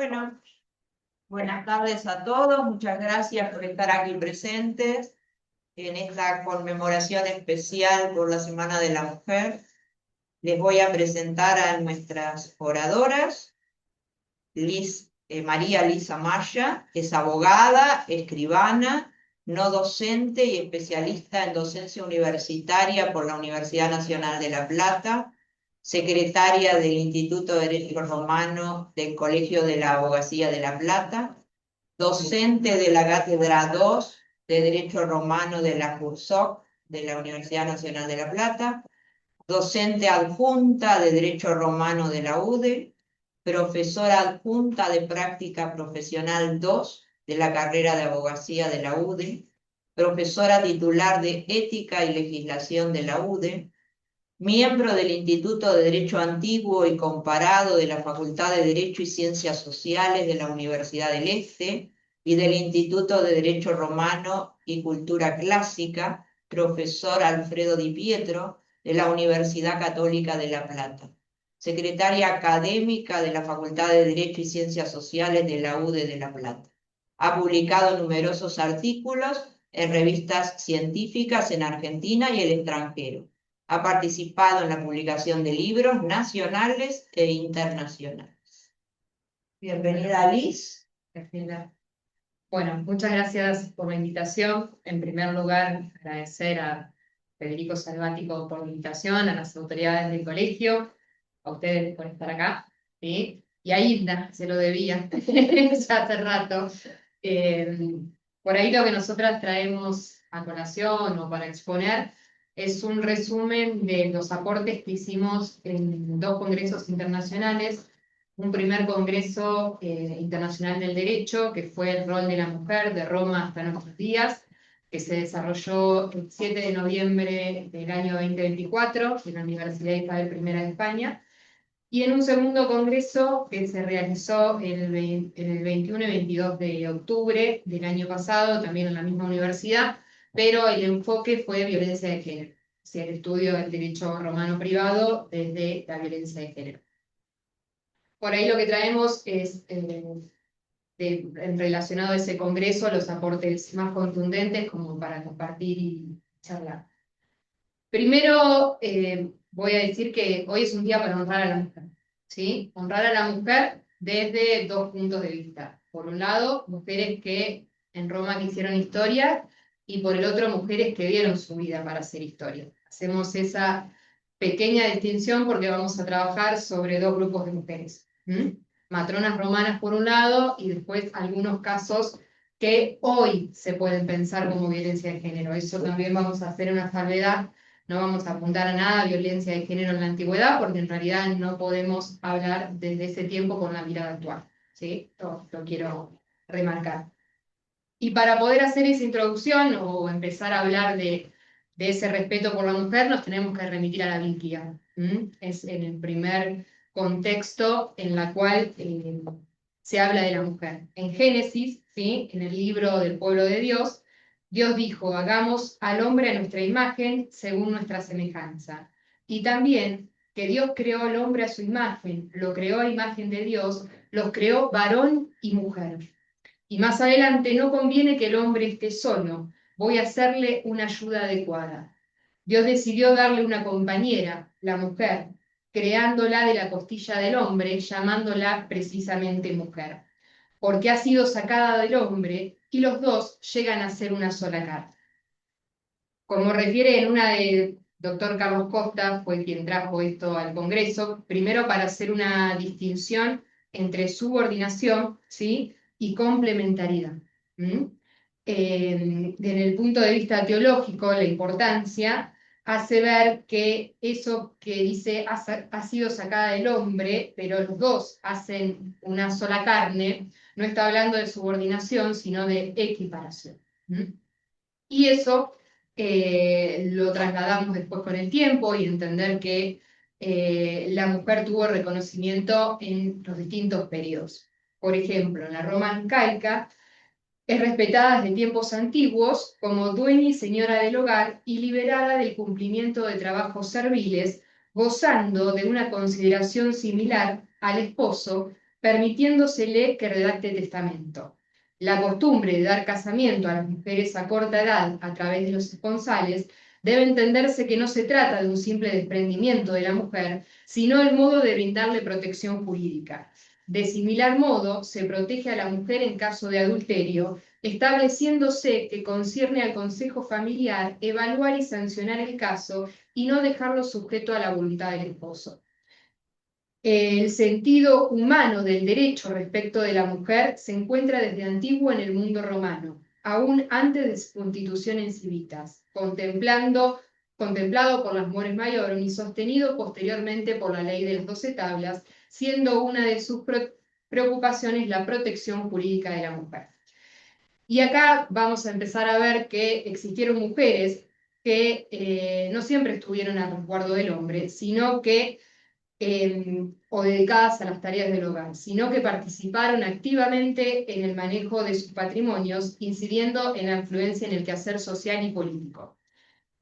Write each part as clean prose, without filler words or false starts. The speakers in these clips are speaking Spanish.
Bueno, buenas tardes a todos. Muchas gracias por estar aquí presentes en esta conmemoración especial por la Semana de la Mujer. Les voy a presentar a nuestras oradoras. María Lisa Maya es abogada, escribana, no docente y especialista en docencia universitaria por la Universidad Nacional de La Plata, secretaria del Instituto de Derecho Romano del Colegio de la Abogacía de La Plata, docente de la Cátedra 2 de Derecho Romano de la URSOC de la Universidad Nacional de La Plata, docente adjunta de Derecho Romano de la UDE, profesora adjunta de Práctica Profesional 2 de la carrera de Abogacía de la UDE, profesora titular de Ética y Legislación de la UDE, miembro del Instituto de Derecho Antiguo y Comparado de la Facultad de Derecho y Ciencias Sociales de la Universidad del Este y del Instituto de Derecho Romano y Cultura Clásica, profesor Alfredo Di Pietro, de la Universidad Católica de La Plata, secretaria académica de la Facultad de Derecho y Ciencias Sociales de la UDE de La Plata. Ha publicado numerosos artículos en revistas científicas en Argentina y el extranjero. Ha participado en la publicación de libros nacionales e internacionales. Bienvenida, Liz. Graciela. Bueno, muchas gracias por la invitación. En primer lugar, agradecer a Federico Salvático por la invitación, a las autoridades del colegio, a ustedes por estar acá, ¿sí? Y a Hilda, se lo debía ya hace rato. Por ahí lo que nosotras traemos a colación o para exponer es un resumen de los aportes que hicimos en 2 congresos internacionales. Un primer Congreso Internacional del Derecho, que fue el rol de la mujer de Roma hasta nuestros días, que se desarrolló el 7 de noviembre del año 2024 en la Universidad Isabel I de España, y en un segundo congreso que se realizó en el 21 y 22 de octubre del año pasado, también en la misma universidad, pero el enfoque fue violencia de género, o sea, el estudio del derecho romano privado desde la violencia de género. Por ahí lo que traemos es, relacionado a ese congreso, los aportes más contundentes como para compartir y charlar. Primero, voy a decir que hoy es un día para honrar a la mujer, ¿sí? Honrar a la mujer desde 2 puntos de vista. Por un lado, mujeres que en Roma que hicieron historia, y por el otro, mujeres que dieron su vida para hacer historia. Hacemos esa pequeña distinción porque vamos a trabajar sobre 2 grupos de mujeres. Matronas romanas por un lado, y después algunos casos que hoy se pueden pensar como violencia de género. Eso también vamos a hacer una salvedad. No vamos a apuntar a nada violencia de género en la antigüedad, porque en realidad no podemos hablar desde ese tiempo con la mirada actual, ¿sí? Lo quiero remarcar. Y para poder hacer esa introducción o empezar a hablar de ese respeto por la mujer, nos tenemos que remitir a la Biblia. Es en el primer contexto en la cual se habla de la mujer. En Génesis, ¿sí? En el libro del pueblo de Dios, Dios dijo: hagamos al hombre a nuestra imagen, según nuestra semejanza. Y también que Dios creó al hombre a su imagen, lo creó a imagen de Dios, los creó varón y mujer. Y más adelante: no conviene que el hombre esté solo, voy a hacerle una ayuda adecuada. Dios decidió darle una compañera, la mujer, creándola de la costilla del hombre, llamándola precisamente mujer, porque ha sido sacada del hombre y los dos llegan a ser una sola carne. Como refiere en una de doctor Carlos Costa, fue quien trajo esto al Congreso, primero para hacer una distinción entre subordinación, ¿sí?, y complementariedad. Desde el punto de vista teológico, la importancia hace ver que eso que dice ha sido sacada del hombre, pero los dos hacen una sola carne, no está hablando de subordinación, sino de equiparación. Y eso lo trasladamos después con el tiempo y entender que la mujer tuvo reconocimiento en los distintos periodos. Por ejemplo, en la Roma arcaica es respetada desde tiempos antiguos como dueña y señora del hogar y liberada del cumplimiento de trabajos serviles, gozando de una consideración similar al esposo, permitiéndosele que redacte testamento. La costumbre de dar casamiento a las mujeres a corta edad a través de los esponsales debe entenderse que no se trata de un simple desprendimiento de la mujer, sino el modo de brindarle protección jurídica. De similar modo, se protege a la mujer en caso de adulterio, estableciéndose que concierne al Consejo Familiar evaluar y sancionar el caso y no dejarlo sujeto a la voluntad del esposo. El sentido humano del derecho respecto de la mujer se encuentra desde antiguo en el mundo romano, aún antes de su constitución en civitas, contemplado por las mores maiorum y sostenido posteriormente por la ley de las 12 tablas, siendo una de sus preocupaciones la protección jurídica de la mujer. Y acá vamos a empezar a ver que existieron mujeres que no siempre estuvieron al resguardo del hombre, sino que o dedicadas a las tareas del hogar, sino que participaron activamente en el manejo de sus patrimonios, incidiendo en la influencia en el quehacer social y político.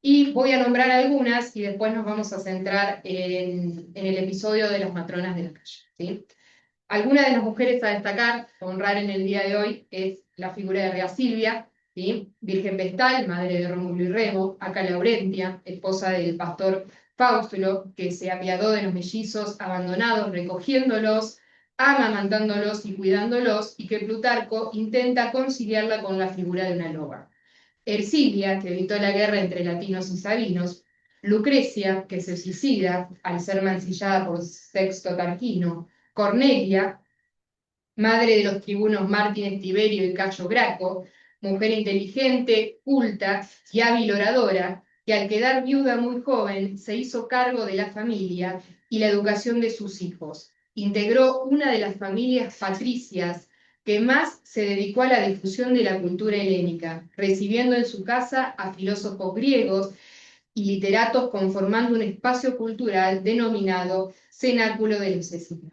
Y voy a nombrar algunas y después nos vamos a centrar en el episodio de las matronas de la calle, ¿sí? Algunas de las mujeres a destacar, a honrar en el día de hoy, es la figura de Rea Silvia, ¿sí? Virgen Vestal, madre de Rómulo y Remo, Acá Laurentia, esposa del pastor Faustulo, que se apiadó de los mellizos abandonados, recogiéndolos, amamantándolos y cuidándolos, y que Plutarco intenta conciliarla con la figura de una loba. Ercilia, que evitó la guerra entre latinos y sabinos, Lucrecia, que se suicida al ser mancillada por Sexto Tarquino, Cornelia, madre de los tribunos Mártines Tiberio y Cayo Graco, mujer inteligente, culta y hábil oradora, que al quedar viuda muy joven se hizo cargo de la familia y la educación de sus hijos. Integró una de las familias patricias que más se dedicó a la difusión de la cultura helénica, recibiendo en su casa a filósofos griegos y literatos, conformando un espacio cultural denominado Cenáculo de los Escitas,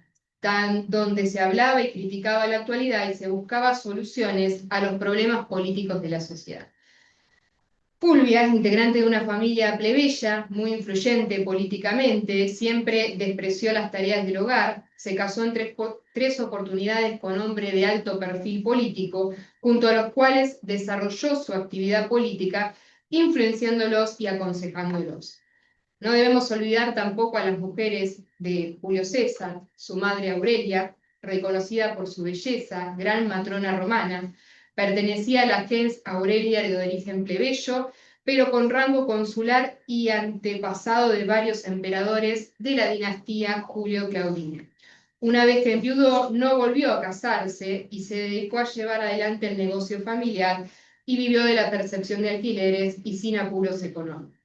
donde se hablaba y criticaba la actualidad y se buscaba soluciones a los problemas políticos de la sociedad. Fulvia, integrante de una familia plebeya, muy influyente políticamente, siempre despreció las tareas del hogar, se casó en tres oportunidades con hombres de alto perfil político, junto a los cuales desarrolló su actividad política, influenciándolos y aconsejándolos. No debemos olvidar tampoco a las mujeres de Julio César, su madre Aurelia, reconocida por su belleza, gran matrona romana, pertenecía a la gens Aurelia de origen plebeyo, pero con rango consular y antepasado de varios emperadores de la dinastía Julio-Claudina. Una vez que enviudó, no volvió a casarse y se dedicó a llevar adelante el negocio familiar y vivió de la percepción de alquileres y sin apuros económicos.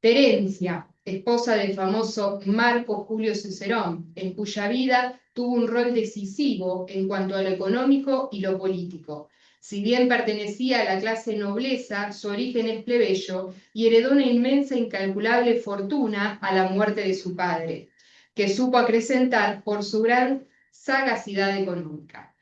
Terencia, esposa del famoso Marco Julio Cicerón, en cuya vida tuvo un rol decisivo en cuanto a lo económico y lo político. Si bien pertenecía a la clase nobleza, su origen es plebeyo y heredó una inmensa e incalculable fortuna a la muerte de su padre, que supo acrecentar por su gran sagacidad económica.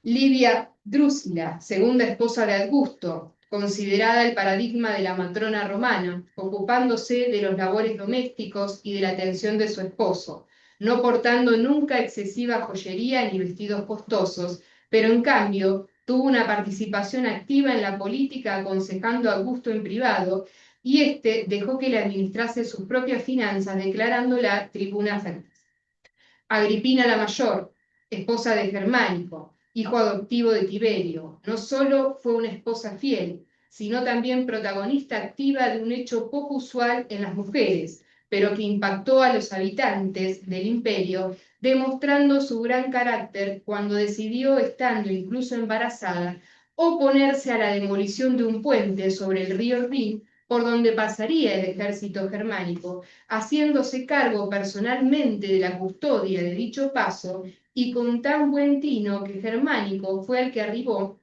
Livia Drusila, segunda esposa de Augusto, considerada el paradigma de la matrona romana, ocupándose de los labores domésticos y de la atención de su esposo, no portando nunca excesiva joyería ni vestidos costosos, pero en cambio tuvo una participación activa en la política aconsejando a Augusto en privado, y éste dejó que le administrase sus propias finanzas, declarándola tribuna feliz. Agripina la Mayor, esposa de Germánico, hijo adoptivo de Tiberio, no solo fue una esposa fiel, sino también protagonista activa de un hecho poco usual en las mujeres, pero que impactó a los habitantes del imperio, demostrando su gran carácter cuando decidió, estando incluso embarazada, oponerse a la demolición de un puente sobre el río Rin por donde pasaría el ejército germánico, haciéndose cargo personalmente de la custodia de dicho paso, y con tan buen tino que Germánico fue el que arribó,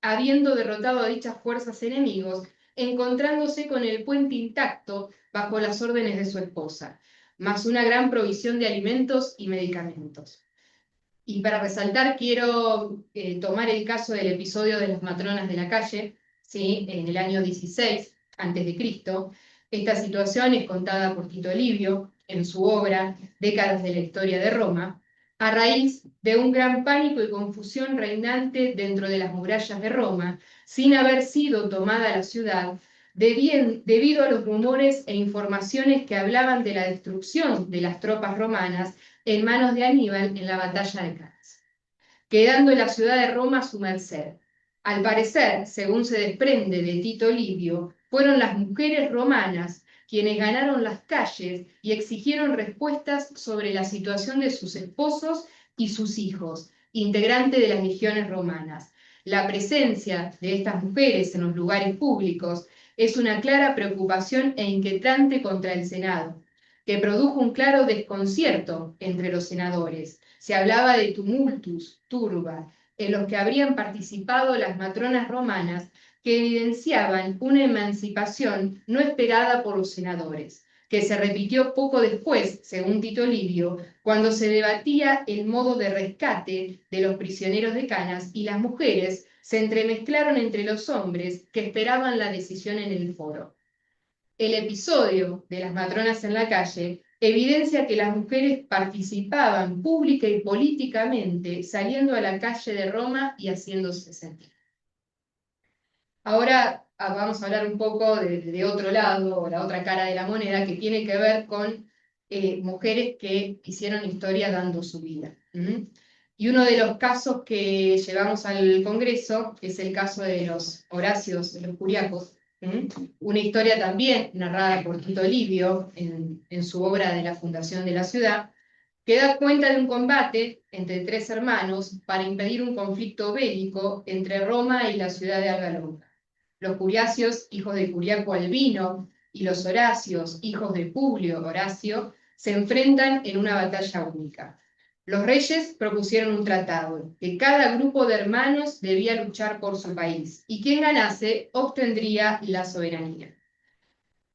habiendo derrotado a dichas fuerzas enemigos, encontrándose con el puente intacto bajo las órdenes de su esposa, más una gran provisión de alimentos y medicamentos. Y para resaltar, quiero tomar el caso del episodio de las matronas de la calle, ¿sí? En el año 16 a.C. Esta situación es contada por Tito Livio en su obra Décadas de la Historia de Roma. a raíz de un gran pánico y confusión reinante dentro de las murallas de Roma, sin haber sido tomada la ciudad, debido a los rumores e informaciones que hablaban de la destrucción de las tropas romanas en manos de Aníbal en la batalla de Cannas, quedando la ciudad de Roma a su merced. Al parecer, según se desprende de Tito Livio, fueron las mujeres romanas quienes ganaron las calles y exigieron respuestas sobre la situación de sus esposos y sus hijos, integrantes de las legiones romanas. La presencia de estas mujeres en los lugares públicos es una clara preocupación e inquietante contra el Senado, que produjo un claro desconcierto entre los senadores. Se hablaba de tumultus, turba, en los que habrían participado las matronas romanas, que evidenciaban una emancipación no esperada por los senadores, que se repitió poco después, según Tito Livio, cuando se debatía el modo de rescate de los prisioneros de Cannas y las mujeres se entremezclaron entre los hombres que esperaban la decisión en el foro. El episodio de las matronas en la calle evidencia que las mujeres participaban pública y políticamente, saliendo a la calle de Roma y haciéndose sentir. Ahora vamos a hablar un poco de otro lado, o la otra cara de la moneda, que tiene que ver con mujeres que hicieron historia dando su vida. Y uno de los casos que llevamos al Congreso es el caso de los Horacios, de los Curiacos, una historia también narrada por Tito Livio en su obra de la fundación de la ciudad, que da cuenta de un combate entre tres hermanos para impedir un conflicto bélico entre Roma y la ciudad de Alba Longa. Los Curiacios, hijos de Curiaco Albino, y los Horacios, hijos de Publio Horacio, se enfrentan en una batalla única. Los reyes propusieron un tratado, que cada grupo de hermanos debía luchar por su país, y quien ganase obtendría la soberanía.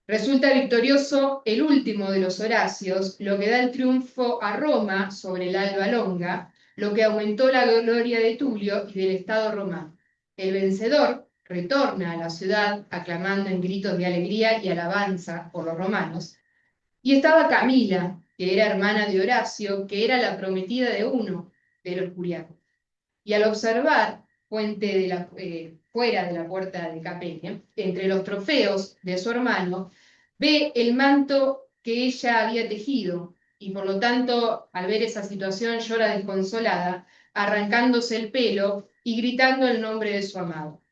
Resulta victorioso el último de los Horacios, lo que da el triunfo a Roma sobre el Alba Longa, lo que aumentó la gloria de Tulio y del Estado romano. El vencedor retorna a la ciudad aclamando en gritos de alegría y alabanza por los romanos, y estaba Camila, que era hermana de Horacio, que era la prometida de uno de los Curiacos. Y al observar, fuera de la puerta de Capene, entre los trofeos de su hermano, ve el manto que ella había tejido, y por lo tanto, al ver esa situación, llora desconsolada, arrancándose el pelo y gritando el nombre de su amado.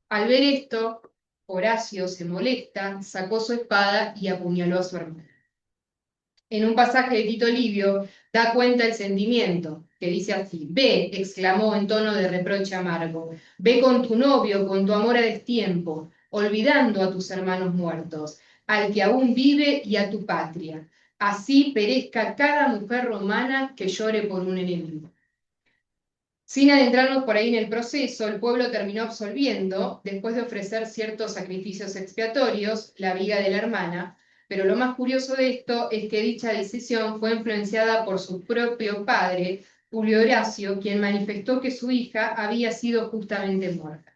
Al ver esto, Horacio se molesta, sacó su espada y apuñaló a su hermano. En un pasaje de Tito Livio da cuenta el sentimiento, que dice así: ve, exclamó en tono de reproche amargo, ve con tu novio, con tu amor a destiempo, olvidando a tus hermanos muertos, al que aún vive y a tu patria. Así perezca cada mujer romana que llore por un enemigo. Sin adentrarnos por ahí en el proceso, el pueblo terminó absolviendo, después de ofrecer ciertos sacrificios expiatorios, la viga de la hermana, pero lo más curioso de esto es que dicha decisión fue influenciada por su propio padre, Publio Horacio, quien manifestó que su hija había sido justamente muerta.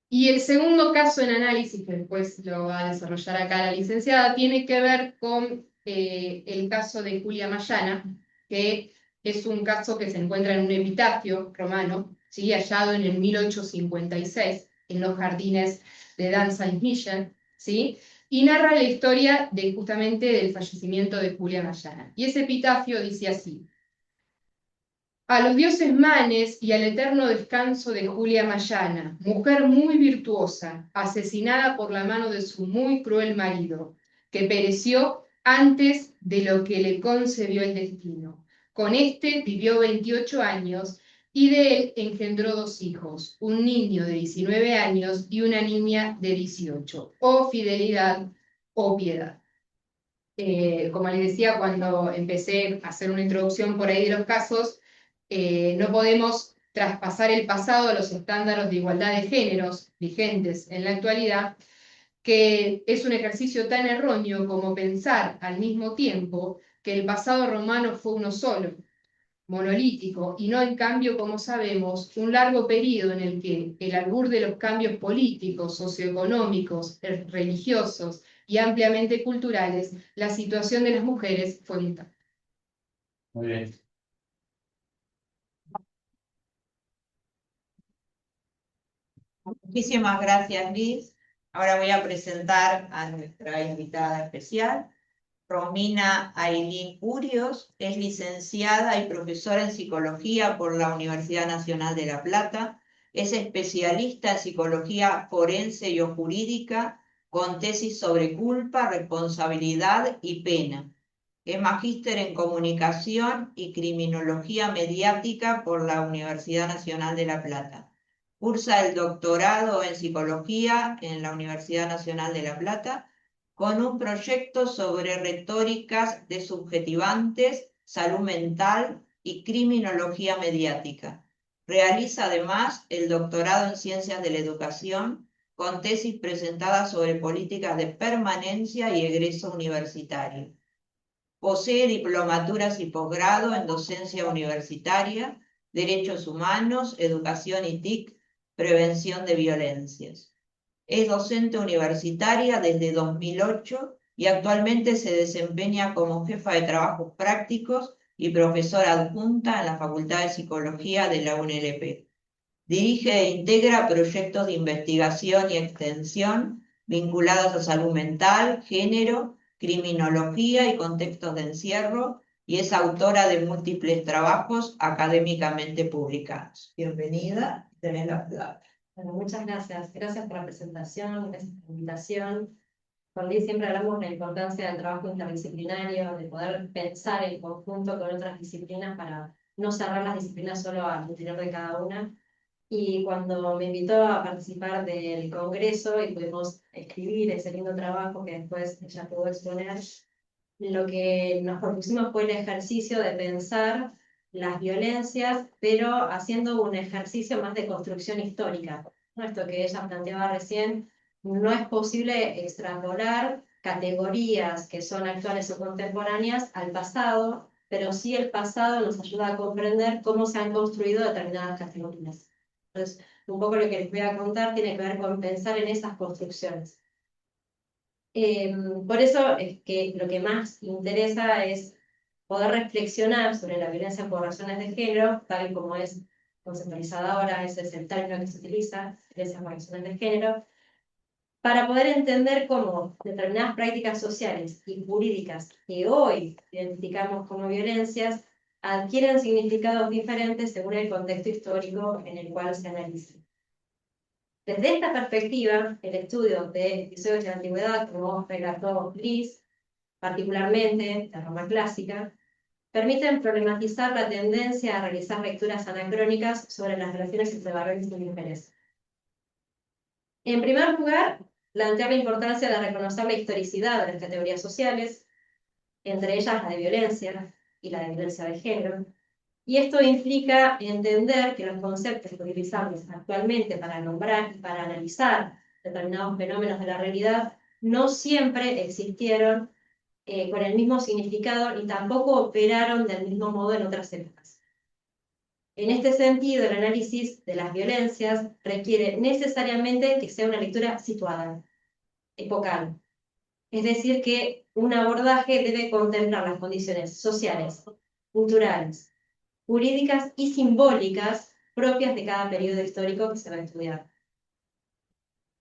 Y el segundo caso en análisis, que después lo va a desarrollar acá la licenciada, tiene que ver con el caso de Julia Mayana, que es un caso que se encuentra en un epitafio romano, ¿sí? Hallado en el 1856 en los jardines de Dan Saint-Michel, ¿sí? Y narra la historia justamente del fallecimiento de Julia Mayana. Y ese epitafio dice así: a los dioses manes y al eterno descanso de Julia Mayana, mujer muy virtuosa, asesinada por la mano de su muy cruel marido, que pereció antes de lo que le concebió el destino. Con este vivió 28 años y de él engendró 2 hijos, un niño de 19 años y una niña de 18. Oh fidelidad, oh piedad. Como les decía, cuando empecé a hacer una introducción por ahí de los casos, no podemos traspasar el pasado a los estándares de igualdad de géneros vigentes en la actualidad, que es un ejercicio tan erróneo como pensar al mismo tiempo que el pasado romano fue uno solo, monolítico, y no en cambio, como sabemos, un largo periodo en el que el albur de los cambios políticos, socioeconómicos, religiosos y ampliamente culturales, la situación de las mujeres fue mutante. Muy bien. Muchísimas gracias, Liz. Ahora voy a presentar a nuestra invitada especial, Romina Ailín Urios. Es licenciada y profesora en psicología por la Universidad Nacional de La Plata. Es especialista en psicología forense y o jurídica, con tesis sobre culpa, responsabilidad y pena. Es magíster en comunicación y criminología mediática por la Universidad Nacional de La Plata. Cursa el doctorado en psicología en la Universidad Nacional de La Plata con un proyecto sobre retóricas desubjetivantes, salud mental y criminología mediática. Realiza además el doctorado en ciencias de la educación con tesis presentadas sobre políticas de permanencia y egreso universitario. Posee diplomaturas y posgrado en docencia universitaria, derechos humanos, educación y TIC, prevención de violencias. Es docente universitaria desde 2008 y actualmente se desempeña como jefa de trabajos prácticos y profesora adjunta en la Facultad de Psicología de la UNLP. Dirige e integra proyectos de investigación y extensión vinculados a salud mental, género, criminología y contextos de encierro, y es autora de múltiples trabajos académicamente publicados. Bienvenida, tenés la palabra. Bueno, muchas gracias. Gracias por la presentación, gracias por la invitación. Con Liz siempre hablamos de la importancia del trabajo interdisciplinario, de poder pensar en conjunto con otras disciplinas para no cerrar las disciplinas solo al interior de cada una. Y cuando me invitó a participar del congreso y pudimos escribir ese lindo trabajo que después ella pudo exponer, lo que nos propusimos fue el ejercicio de pensar las violencias, pero haciendo un ejercicio más de construcción histórica. ¿No? Esto que ella planteaba recién, no es posible extrapolar categorías que son actuales o contemporáneas al pasado, pero sí el pasado nos ayuda a comprender cómo se han construido determinadas categorías. Entonces, un poco lo que les voy a contar tiene que ver con pensar en esas construcciones. Por eso es que lo que más interesa es poder reflexionar sobre la violencia por razones de género, tal como es conceptualizada ahora, ese es el término que se utiliza, violencia por razones de género, para poder entender cómo determinadas prácticas sociales y jurídicas que hoy identificamos como violencias adquieren significados diferentes según el contexto histórico en el cual se analizan. Desde esta perspectiva, el estudio de episodios de la antigüedad, como relató Liz, particularmente la Roma clásica, permiten problematizar la tendencia a realizar lecturas anacrónicas sobre las relaciones entre varones y mujeres. En primer lugar, plantear la importancia de reconocer la historicidad de las categorías sociales, entre ellas la de violencia y la de violencia de género, y esto implica entender que los conceptos que utilizamos actualmente para nombrar y para analizar determinados fenómenos de la realidad no siempre existieron con el mismo significado ni tampoco operaron del mismo modo en otras épocas. En este sentido, el análisis de las violencias requiere necesariamente que sea una lectura situada, epocal. Es decir, que un abordaje debe contemplar las condiciones sociales, culturales, jurídicas y simbólicas propias de cada periodo histórico que se va a estudiar.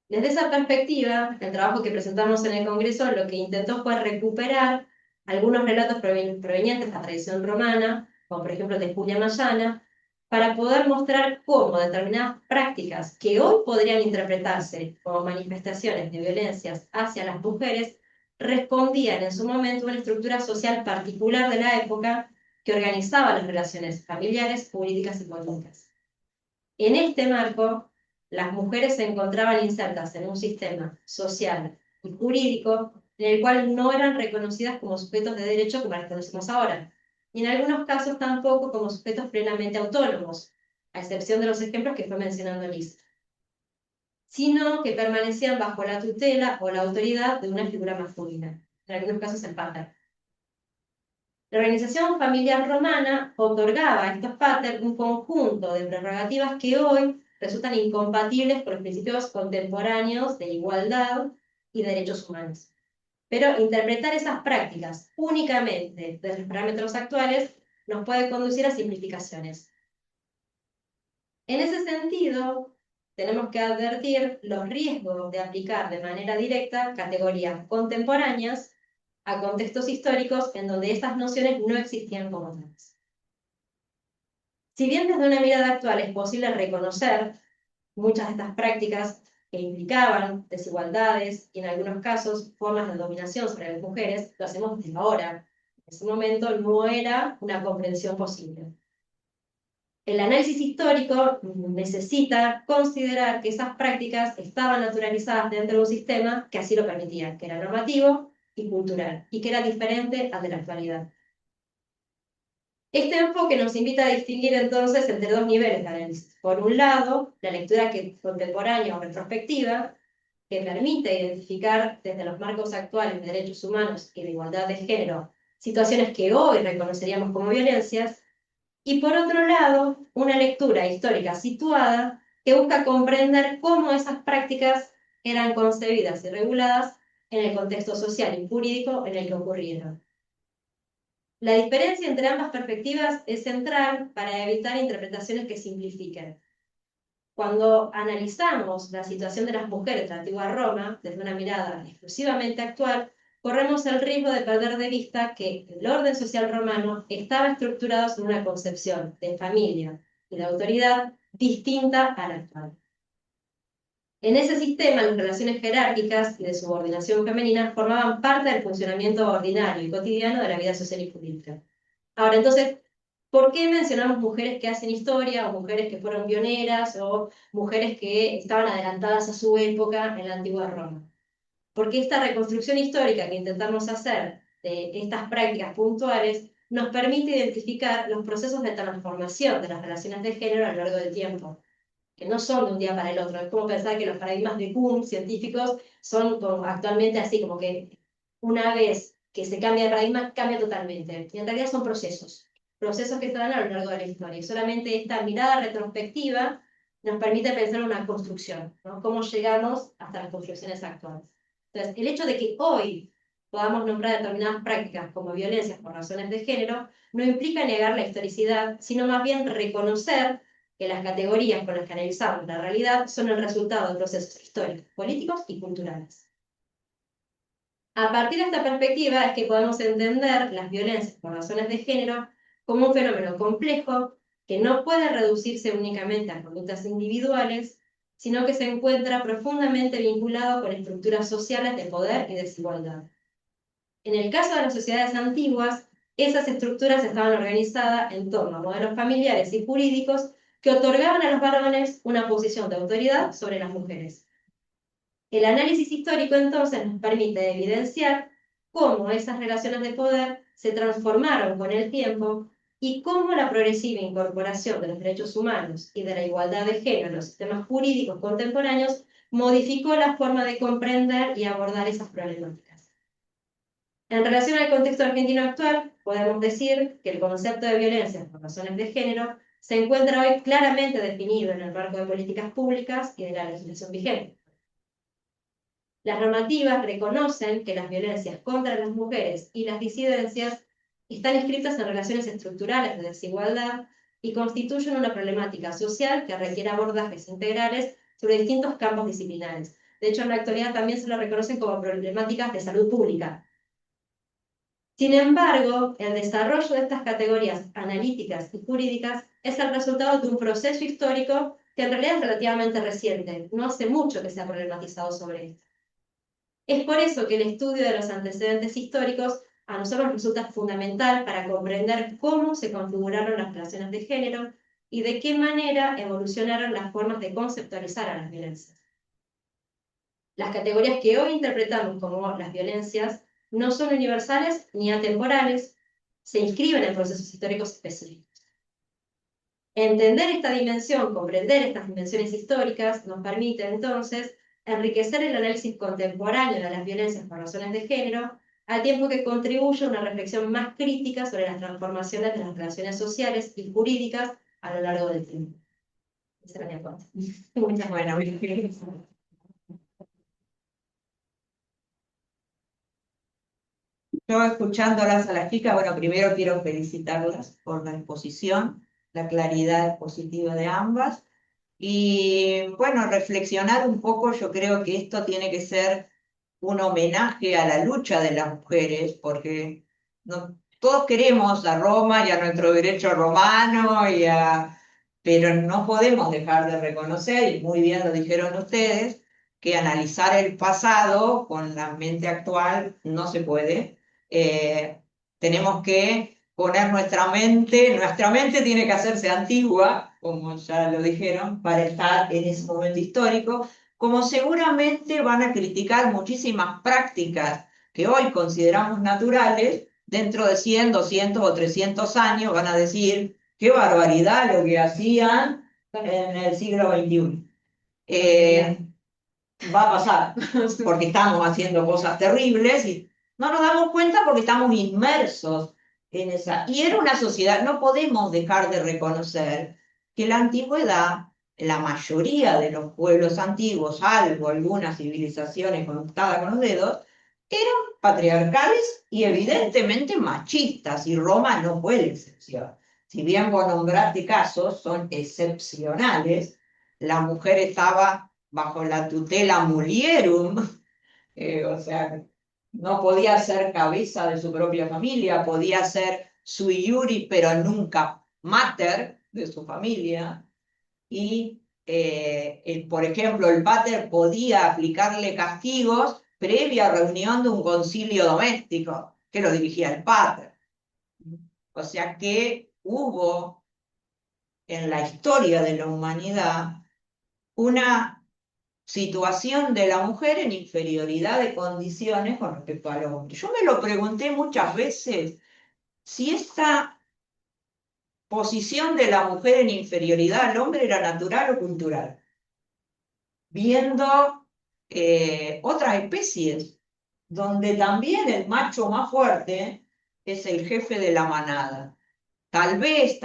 Desde esa perspectiva, el trabajo que presentamos en el Congreso lo que intentó fue recuperar algunos relatos provenientes de la tradición romana, como por ejemplo de Julia Mayana, para poder mostrar cómo determinadas prácticas que hoy podrían interpretarse como manifestaciones de violencias hacia las mujeres respondían en su momento a una estructura social particular de la época que organizaba las relaciones familiares, políticas y políticas. En este marco, las mujeres se encontraban insertas en un sistema social y jurídico en el cual no eran reconocidas como sujetos de derecho como las conocemos ahora, y en algunos casos tampoco como sujetos plenamente autónomos, a excepción de los ejemplos que fue mencionando Liz, sino que permanecían bajo la tutela o la autoridad de una figura masculina, en algunos casos el pater. La organización familiar romana otorgaba a estos pater un conjunto de prerrogativas que hoy resultan incompatibles con los principios contemporáneos de igualdad y derechos humanos. Pero interpretar esas prácticas únicamente desde los parámetros actuales nos puede conducir a simplificaciones. En ese sentido, tenemos que advertir los riesgos de aplicar de manera directa categorías contemporáneas a contextos históricos en donde estas nociones no existían como tales. Si bien desde una mirada actual es posible reconocer muchas de estas prácticas que implicaban desigualdades y en algunos casos formas de dominación sobre las mujeres, lo hacemos desde ahora. En ese momento no era una comprensión posible. El análisis histórico necesita considerar que esas prácticas estaban naturalizadas dentro de un sistema que así lo permitía, que era normativo y cultural, y que era diferente al de la actualidad. Este enfoque nos invita a distinguir entonces entre dos niveles de análisis. Por un lado, la lectura contemporánea o retrospectiva, que permite identificar desde los marcos actuales de derechos humanos y de igualdad de género situaciones que hoy reconoceríamos como violencias, y por otro lado, una lectura histórica situada que busca comprender cómo esas prácticas eran concebidas y reguladas en el contexto social y jurídico en el que ocurrieron. La diferencia entre ambas perspectivas es central para evitar interpretaciones que simplifiquen. Cuando analizamos la situación de las mujeres de la antigua Roma desde una mirada exclusivamente actual, corremos el riesgo de perder de vista que el orden social romano estaba estructurado sobre una concepción de familia y de autoridad distinta a la actual. En ese sistema, las relaciones jerárquicas y de subordinación femenina formaban parte del funcionamiento ordinario y cotidiano de la vida social y política. Ahora, entonces, ¿por qué mencionamos mujeres que hacen historia, o mujeres que fueron pioneras, o mujeres que estaban adelantadas a su época en la antigua Roma? Porque esta reconstrucción histórica que intentamos hacer de estas prácticas puntuales nos permite identificar los procesos de transformación de las relaciones de género a lo largo del tiempo, que no son de un día para el otro. Es como pensar que los paradigmas de Kuhn científicos son como actualmente así, como que una vez que se cambia de paradigma, cambia totalmente. Y en realidad son procesos que se dan a lo largo de la historia. Y solamente esta mirada retrospectiva nos permite pensar en una construcción, ¿no? Cómo llegamos hasta las construcciones actuales. Entonces, el hecho de que hoy podamos nombrar determinadas prácticas como violencias por razones de género, no implica negar la historicidad, sino más bien reconocer que las categorías con las que analizamos la realidad son el resultado de procesos históricos, políticos y culturales. A partir de esta perspectiva es que podemos entender las violencias por razones de género como un fenómeno complejo que no puede reducirse únicamente a conductas individuales, sino que se encuentra profundamente vinculado con estructuras sociales de poder y desigualdad. En el caso de las sociedades antiguas, esas estructuras estaban organizadas en torno a modelos familiares y jurídicos que otorgaban a los varones una posición de autoridad sobre las mujeres. El análisis histórico entonces nos permite evidenciar cómo esas relaciones de poder se transformaron con el tiempo y cómo la progresiva incorporación de los derechos humanos y de la igualdad de género en los sistemas jurídicos contemporáneos modificó la forma de comprender y abordar esas problemáticas. En relación al contexto argentino actual, podemos decir que el concepto de violencia por razones de género se encuentra hoy claramente definido en el marco de políticas públicas y de la legislación vigente. Las normativas reconocen que las violencias contra las mujeres y las disidencias están inscritas en relaciones estructurales de desigualdad y constituyen una problemática social que requiere abordajes integrales sobre distintos campos disciplinares. De hecho, en la actualidad también se lo reconocen como problemáticas de salud pública. Sin embargo, el desarrollo de estas categorías analíticas y jurídicas es el resultado de un proceso histórico que en realidad es relativamente reciente, no hace mucho que se ha problematizado sobre esto. Es por eso que el estudio de los antecedentes históricos a nosotros resulta fundamental para comprender cómo se configuraron las relaciones de género y de qué manera evolucionaron las formas de conceptualizar a las violencias. Las categorías que hoy interpretamos como las violencias no son universales ni atemporales, se inscriben en procesos históricos específicos. Entender esta dimensión, comprender estas dimensiones históricas, nos permite entonces enriquecer el análisis contemporáneo de las violencias por razones de género, al tiempo que contribuye a una reflexión más crítica sobre las transformaciones de las relaciones sociales y jurídicas a lo largo del tiempo. Esa era mi aporte. Muchas gracias. Yo escuchándolas a las chicas, bueno, primero quiero felicitarlas por la exposición, la claridad expositiva de ambas. Y bueno, reflexionar un poco, yo creo que esto tiene que ser un homenaje a la lucha de las mujeres, porque todos queremos a Roma y a nuestro derecho romano, pero no podemos dejar de reconocer, y muy bien lo dijeron ustedes, que analizar el pasado con la mente actual no se puede. Tenemos que poner nuestra mente tiene que hacerse antigua, como ya lo dijeron, para estar en ese momento histórico, como seguramente van a criticar muchísimas prácticas que hoy consideramos naturales, dentro de 100, 200 o 300 años van a decir, qué barbaridad lo que hacían en el siglo XXI. Va a pasar, porque estamos haciendo cosas terribles y no nos damos cuenta porque estamos inmersos en esa. Y era una sociedad, no podemos dejar de reconocer que la antigüedad, la mayoría de los pueblos antiguos, salvo algunas civilizaciones contadas con los dedos, eran patriarcales y evidentemente machistas, y Roma no fue la excepción. Si bien vos nombraste casos, son excepcionales, la mujer estaba bajo la tutela mulierum, o sea, no podía ser cabeza de su propia familia, podía ser sui iuri, pero nunca mater de su familia. Y, por ejemplo, el pater podía aplicarle castigos previa reunión de un concilio doméstico, que lo dirigía el pater. O sea que hubo en la historia de la humanidad una situación de la mujer en inferioridad de condiciones con respecto al hombre. Yo me lo pregunté muchas veces si esta posición de la mujer en inferioridad al hombre era natural o cultural, viendo otras especies donde también el macho más fuerte es el jefe de la manada. Tal vez,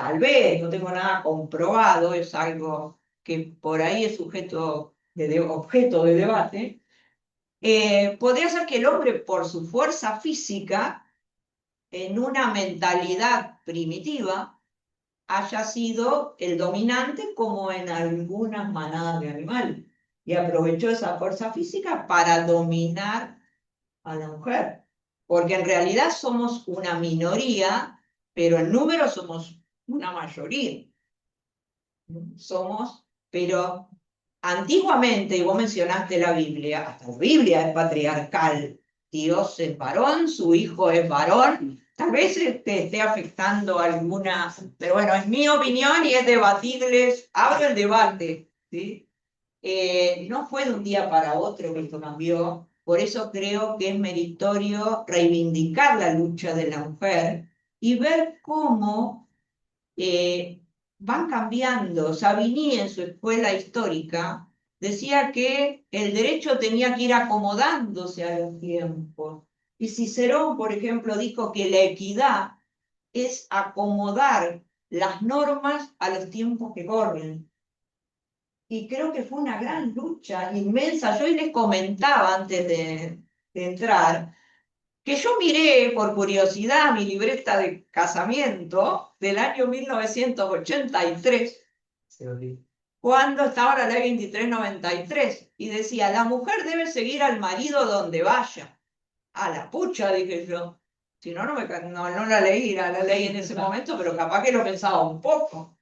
no tengo nada comprobado, es algo que por ahí es objeto de debate. Podría ser que el hombre, por su fuerza física, en una mentalidad primitiva, haya sido el dominante como en algunas manadas de animales, y aprovechó esa fuerza física para dominar a la mujer, porque en realidad somos una minoría, pero en número somos una mayoría. Pero antiguamente, y vos mencionaste la Biblia, hasta la Biblia es patriarcal. Dios es varón, su hijo es varón. Tal vez te esté afectando alguna, pero bueno, es mi opinión y es debatible. Abro el debate, ¿sí? No fue de un día para otro que esto cambió. Por eso creo que es meritorio reivindicar la lucha de la mujer y ver cómo van cambiando. Savigny en su escuela histórica decía que el derecho tenía que ir acomodándose a los tiempos. Y Cicerón, por ejemplo, dijo que la equidad es acomodar las normas a los tiempos que corren. Y creo que fue una gran lucha inmensa. Yo hoy les comentaba antes de entrar que yo miré por curiosidad mi libreta de casamiento del año 1983, cuando estaba la ley 2393, y decía, la mujer debe seguir al marido donde vaya. A la pucha, dije yo. Si no, no la leí, la ley en ese momento, pero capaz que lo pensaba un poco.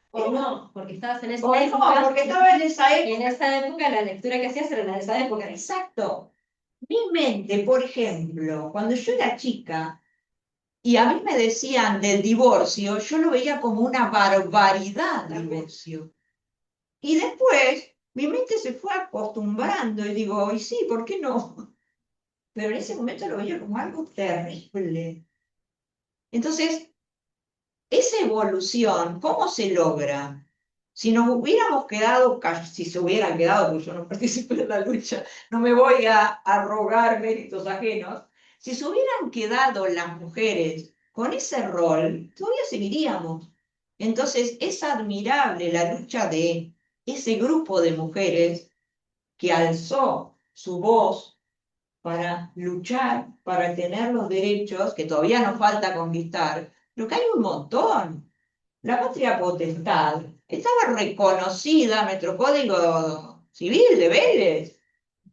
O no, porque estabas en esa O época. no, porque estaba en esa Y en época. esa época la lectura que hacías era la de esa época. Exacto. Mi mente, por ejemplo, cuando yo era chica, y a mí me decían del divorcio, yo lo veía como una barbaridad, divorcio. Y después mi mente se fue acostumbrando y digo, y sí, ¿por qué no? Pero en ese momento lo veía como algo terrible. Entonces, esa evolución, ¿cómo se logra? Si nos hubiéramos quedado, si se hubieran quedado, porque yo no participé en la lucha, no me voy a rogar méritos ajenos, si se hubieran quedado las mujeres con ese rol, todavía seguiríamos. Entonces es admirable la lucha de ese grupo de mujeres que alzó su voz para luchar, para tener los derechos que todavía nos falta conquistar, pero que hay un montón. La patria potestad estaba reconocida en nuestro Código Civil de Vélez.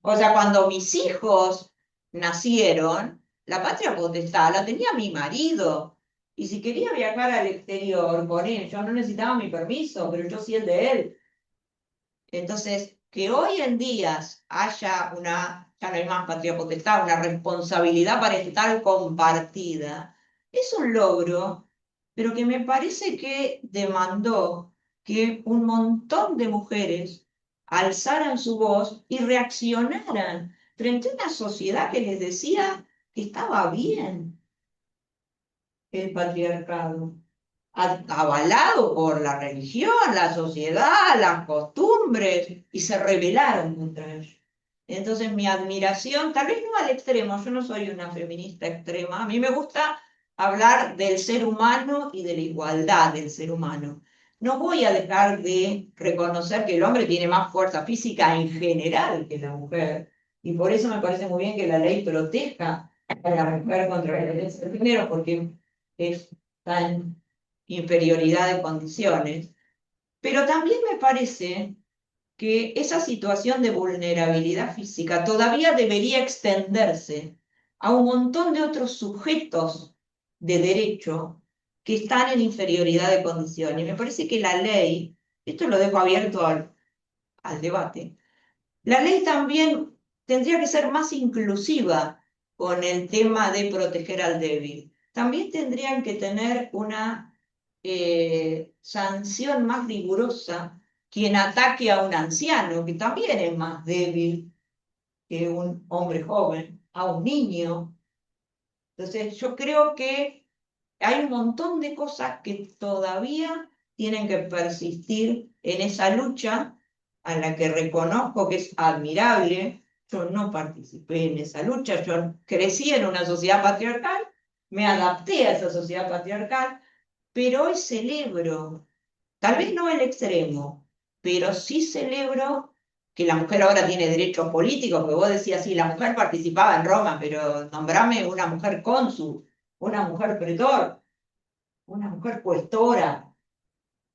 O sea, cuando mis hijos nacieron, la patria potestad la tenía mi marido. Y si quería viajar al exterior con él, yo no necesitaba mi permiso, pero yo sí el de él. Entonces, que hoy en día haya ya no hay más patria potestad, una responsabilidad parental compartida, es un logro, pero que me parece que demandó que un montón de mujeres alzaran su voz y reaccionaran frente a una sociedad que les decía que estaba bien el patriarcado, avalado por la religión, la sociedad, las costumbres, y se rebelaron contra ello. Entonces mi admiración, tal vez no al extremo, yo no soy una feminista extrema, a mí me gusta hablar del ser humano y de la igualdad del ser humano. No voy a dejar de reconocer que el hombre tiene más fuerza física en general que la mujer, y por eso me parece muy bien que la ley proteja a la mujer contra la violencia de género, porque está en inferioridad de condiciones, pero también me parece que esa situación de vulnerabilidad física todavía debería extenderse a un montón de otros sujetos de derecho que están en inferioridad de condiciones. Y me parece que la ley, esto lo dejo abierto al debate, la ley también tendría que ser más inclusiva con el tema de proteger al débil. También tendrían que tener una sanción más rigurosa quien ataque a un anciano, que también es más débil que un hombre joven, a un niño. Entonces, yo creo que hay un montón de cosas que todavía tienen que persistir en esa lucha a la que reconozco que es admirable. Yo no participé en esa lucha, yo crecí en una sociedad patriarcal, me adapté a esa sociedad patriarcal, pero hoy celebro, tal vez no el extremo, pero sí celebro que la mujer ahora tiene derechos políticos, porque vos decías, sí, la mujer participaba en Roma, pero nombrame una mujer cónsul, una mujer pretor, una mujer cuestora,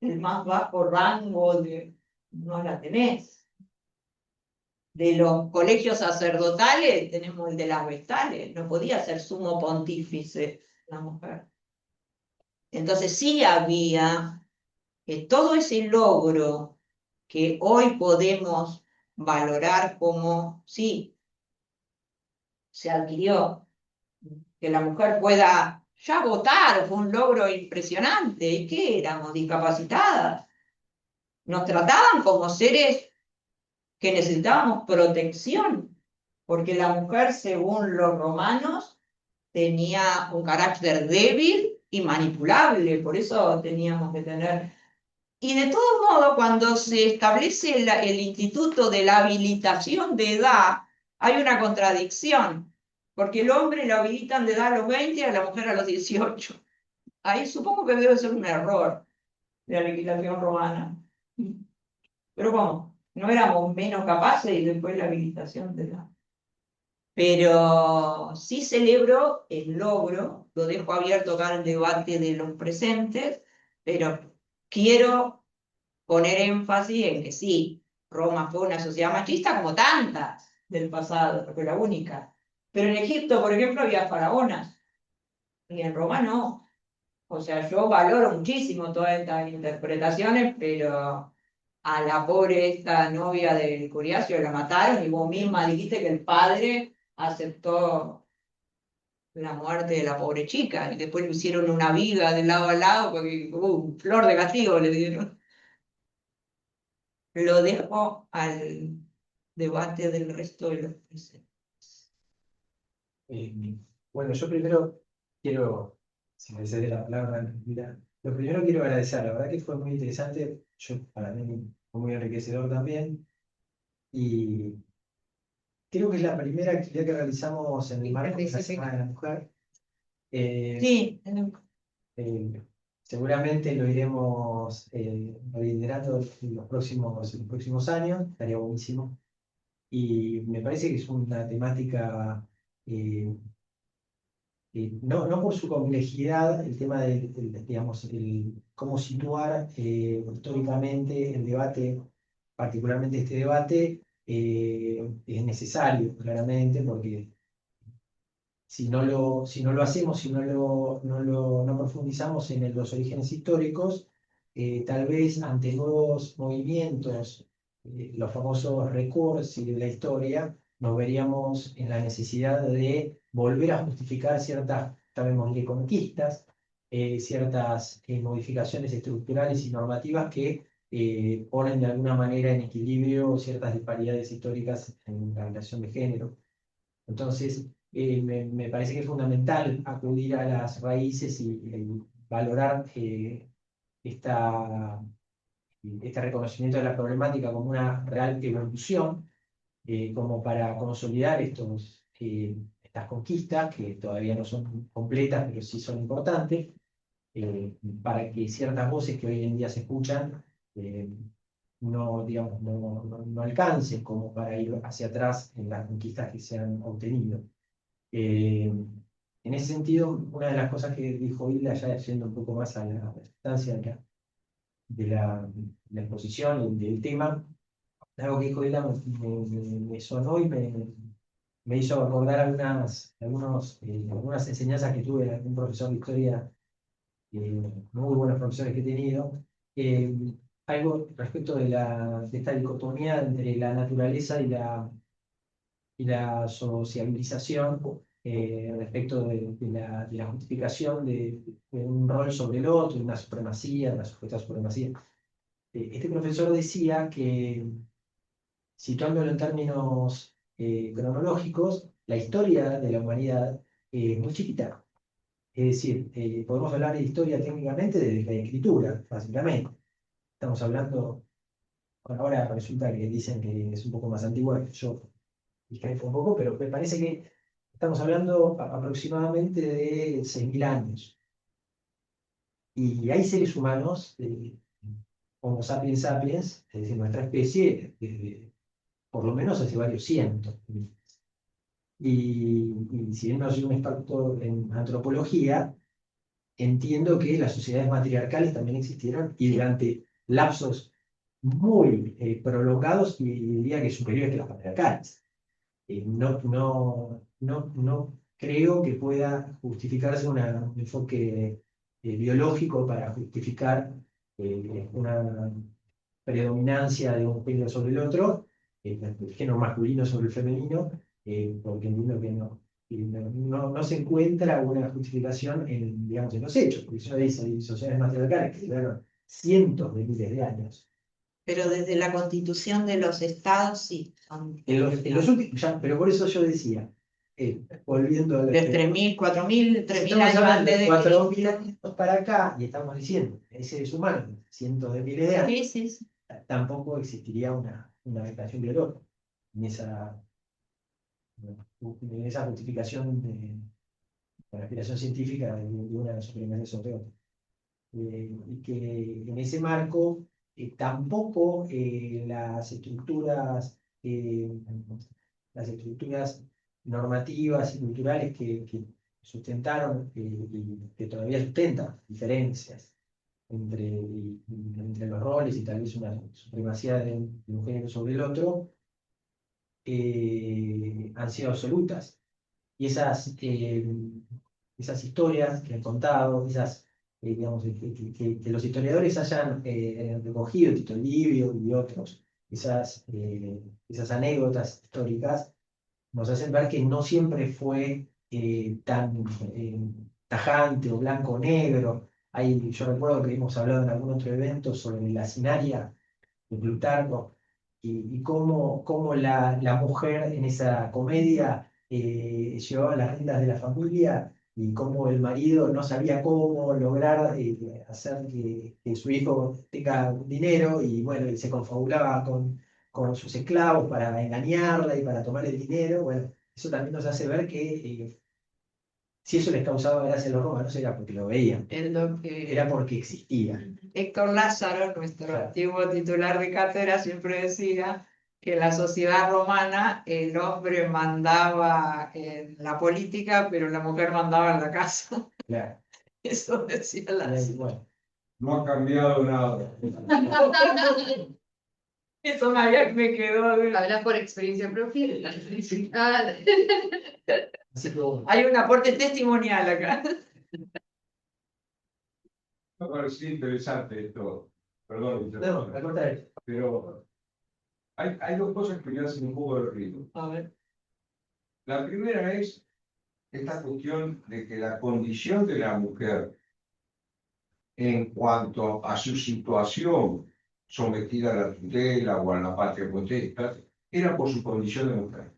el más bajo rango no la tenés. De los colegios sacerdotales tenemos el de las vestales, no podía ser sumo pontífice la mujer. Entonces sí había todo ese logro que hoy podemos valorar como, sí, se adquirió, que la mujer pueda ya votar, fue un logro impresionante. ¿Y qué éramos? Discapacitadas. Nos trataban como seres que necesitábamos protección, porque la mujer, según los romanos, tenía un carácter débil y manipulable, por eso teníamos que tener. Y de todo modo, cuando se establece el instituto de la habilitación de edad, hay una contradicción, porque el hombre lo habilitan de edad a los 20 y a la mujer a los 18. Ahí supongo que debe ser un error de la legislación romana. Pero ¿cómo? No éramos menos capaces y después la habilitación de edad. Pero sí celebro el logro, lo dejo abierto acá al debate de los presentes, pero quiero poner énfasis en que sí, Roma fue una sociedad machista como tantas del pasado, no fue la única. Pero en Egipto, por ejemplo, había faraonas, y en Roma no. O sea, yo valoro muchísimo todas estas interpretaciones, pero a la pobre esta novia del Curiacio la mataron y vos misma dijiste que el padre aceptó la muerte de la pobre chica y después le hicieron una viga de lado a lado porque flor de castigo le dieron. Lo dejo al debate del resto de los presentes. Bueno, yo primero quiero, si me cede la palabra, mira, lo primero quiero agradecer, la verdad que fue muy interesante, para mí fue muy enriquecedor también, y creo que es la primera actividad que realizamos en el marco de la Semana de la Mujer. Sí, Seguramente lo iremos liderando en los próximos años, estaría buenísimo. Y me parece que es una temática, no por su complejidad, el tema digamos, cómo situar históricamente el debate, particularmente este debate, es necesario, claramente, porque si no lo hacemos, si no profundizamos en los orígenes históricos, tal vez ante nuevos movimientos, los famosos recursos de la historia, nos veríamos en la necesidad de volver a justificar ciertas, llamémosle, conquistas, ciertas modificaciones estructurales y normativas que ponen de alguna manera en equilibrio ciertas disparidades históricas en la relación de género. Entonces, me parece que es fundamental acudir a las raíces y valorar esta, este reconocimiento de la problemática como una real evolución, como para consolidar estas conquistas, que todavía no son completas, pero sí son importantes, para que ciertas voces que hoy en día se escuchan eh, no, digamos, no alcancen como para ir hacia atrás en las conquistas que se han obtenido. En ese sentido, una de las cosas que dijo Hilda, ya yendo un poco más a la sustancia de la exposición y del tema, algo que dijo Hilda me sonó y me hizo recordar algunas enseñanzas que tuve de algún profesor de historia, muy buenos profesores que he tenido. Algo respecto de esta dicotomía entre la naturaleza y la sociabilización, respecto de la justificación de un rol sobre el otro, de una supremacía, de una supuesta supremacía. Este profesor decía que, situándolo en términos cronológicos, la historia de la humanidad es muy chiquita. Es decir, podemos hablar de historia técnicamente desde la escritura, básicamente. Estamos hablando, bueno, ahora resulta que dicen que es un poco más antigua, yo discrepo un poco, pero me parece que estamos hablando aproximadamente de 6.000 años. Y hay seres humanos, Homo sapiens sapiens, es decir, nuestra especie, desde por lo menos hace varios cientos. Y si bien no soy un experto en antropología, entiendo que las sociedades matriarcales también existieron y durante lapsos muy prolongados, y diría que superiores que las patriarcales. No creo que pueda justificarse un enfoque biológico para justificar una predominancia de un género sobre el otro, el género masculino sobre el femenino, porque entiendo que no se encuentra una justificación digamos, en los hechos, porque si uno dice hay sociedades matriarcales que llevaron cientos de miles de años. Pero desde la constitución de los estados, sí. En los últimos, pero por eso yo decía, volviendo a De 3.000, 4.000, 3.000 estamos años hablando antes de de 4.000 años para acá, y estamos diciendo, hay seres humanos, cientos de miles de años, Sí, sí. tampoco existiría una declaración biológica en esa justificación de la aspiración científica de una supremacía sobre otra. Y que en ese marco tampoco las estructuras normativas y culturales que sustentaron y que todavía sustentan diferencias entre los roles y tal vez una supremacía de un género sobre el otro, han sido absolutas. Y esas historias que han contado, digamos, que los historiadores hayan recogido, Tito Livio y otros, esas anécdotas históricas, nos hacen ver que no siempre fue tan tajante o blanco o negro. Yo recuerdo que hemos hablado en algún otro evento sobre la Cinaria de Plutarco, y cómo la mujer en esa comedia llevaba las riendas de la familia, y cómo el marido no sabía cómo lograr hacer que su hijo tenga dinero, y bueno, y se confabulaba con sus esclavos para engañarla y para tomar el dinero. Bueno, eso también nos hace ver que si eso les causaba gracia a los romanos era porque lo veían, Es lo que era porque existía. Héctor Lázaro, nuestro Claro. antiguo titular de cátedra, siempre decía que en la sociedad romana el hombre mandaba en la política, pero la mujer mandaba en la casa. Claro. Eso decía Lázaro. Bueno, No ha cambiado nada. Eso me quedó. Hablas por experiencia propia. Ah, Así que bueno, Hay un aporte testimonial acá. Me pareció interesante esto. Perdón, no, al contrario. pero hay dos cosas que me hacen un poco de ruido. A ver. La primera es esta cuestión de que la condición de la mujer en cuanto a su situación sometida a la tutela o a la patria potestad, era por su condición de mujer.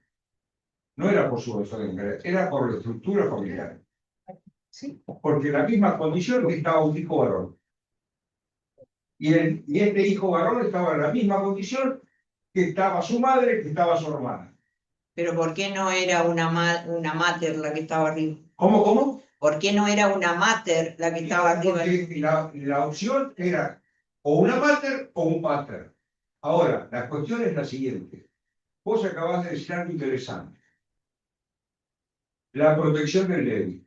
No era por su condición de mujer, era por la estructura familiar. Sí. Porque la misma condición estaba un hijo varón. Y este hijo varón estaba en la misma condición que estaba su madre, que estaba su hermana. Pero ¿por qué no era una mater la que estaba arriba? ¿Cómo? ¿Por qué no era una mater la que estaba arriba? Porque la opción era o una mater o un pater. Ahora, la cuestión es la siguiente. Vos acabás de decir algo interesante. La protección del débil.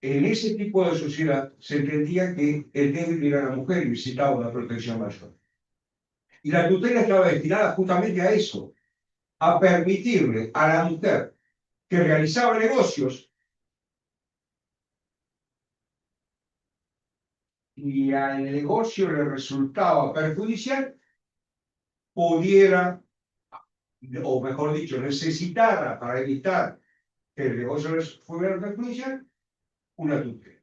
En ese tipo de sociedad se entendía que el débil era la mujer y necesitaba una protección mayor. Y la tutela estaba destinada justamente a eso, a permitirle a la mujer que realizaba negocios y al negocio le resultaba perjudicial, pudiera, o mejor dicho, necesitara para evitar que el negocio les fuera perjudicial, una tutela.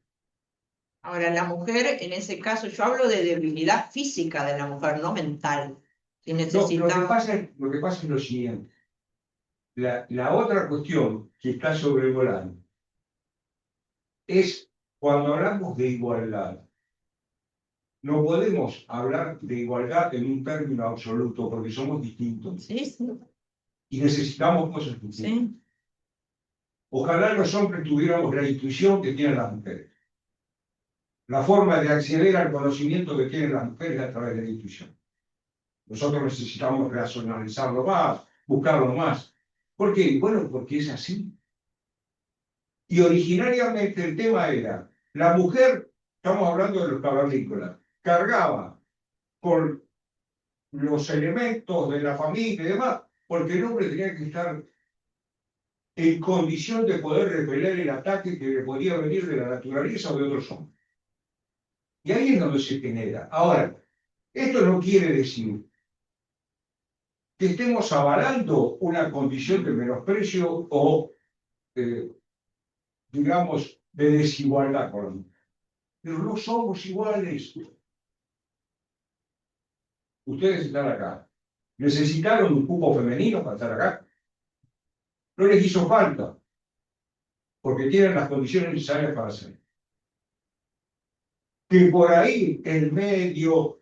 Ahora, la mujer, en ese caso, yo hablo de debilidad física de la mujer, no mental. Si No, necesitaba. lo que pasa es lo siguiente. La otra cuestión que está sobrevolando es cuando hablamos de igualdad. No podemos hablar de igualdad en un término absoluto porque somos distintos Sí, sí, y necesitamos cosas distintas. sí. Ojalá los hombres tuviéramos la intuición que tienen las mujeres. La forma de acceder al conocimiento que tienen las mujeres a través de la intuición. Nosotros necesitamos racionalizarlo más, buscarlo más. ¿Por qué? Bueno, porque es así. Y originariamente el tema era, la mujer, estamos hablando de los cavernícolas, cargaba con los elementos de la familia y demás, porque el hombre tenía que estar en condición de poder repeler el ataque que le podía venir de la naturaleza o de otros hombres. Y ahí es donde se genera. Ahora, esto no quiere decir que estemos avalando una condición de menosprecio o, digamos, de desigualdad con la mujer. Pero no somos iguales. Ustedes están acá. ¿Necesitaron un cupo femenino para estar acá? No les hizo falta, porque tienen las condiciones necesarias para hacerlo. Que por ahí el medio,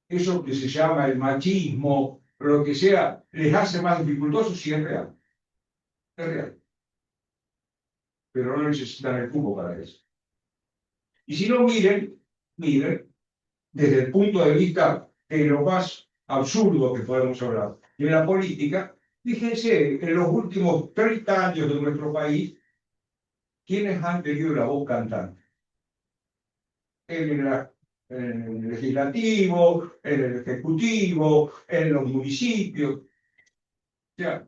eso que se llama el machismo, lo que sea, les hace más dificultoso, sí es real. Es real. Pero no necesitan el cupo para eso. Y si no, miren desde el punto de vista de lo más absurdo que podemos hablar de la política, fíjense, en los últimos 30 años de nuestro país, ¿quiénes han tenido la voz cantante? En el legislativo, en el ejecutivo, en los municipios. O sea,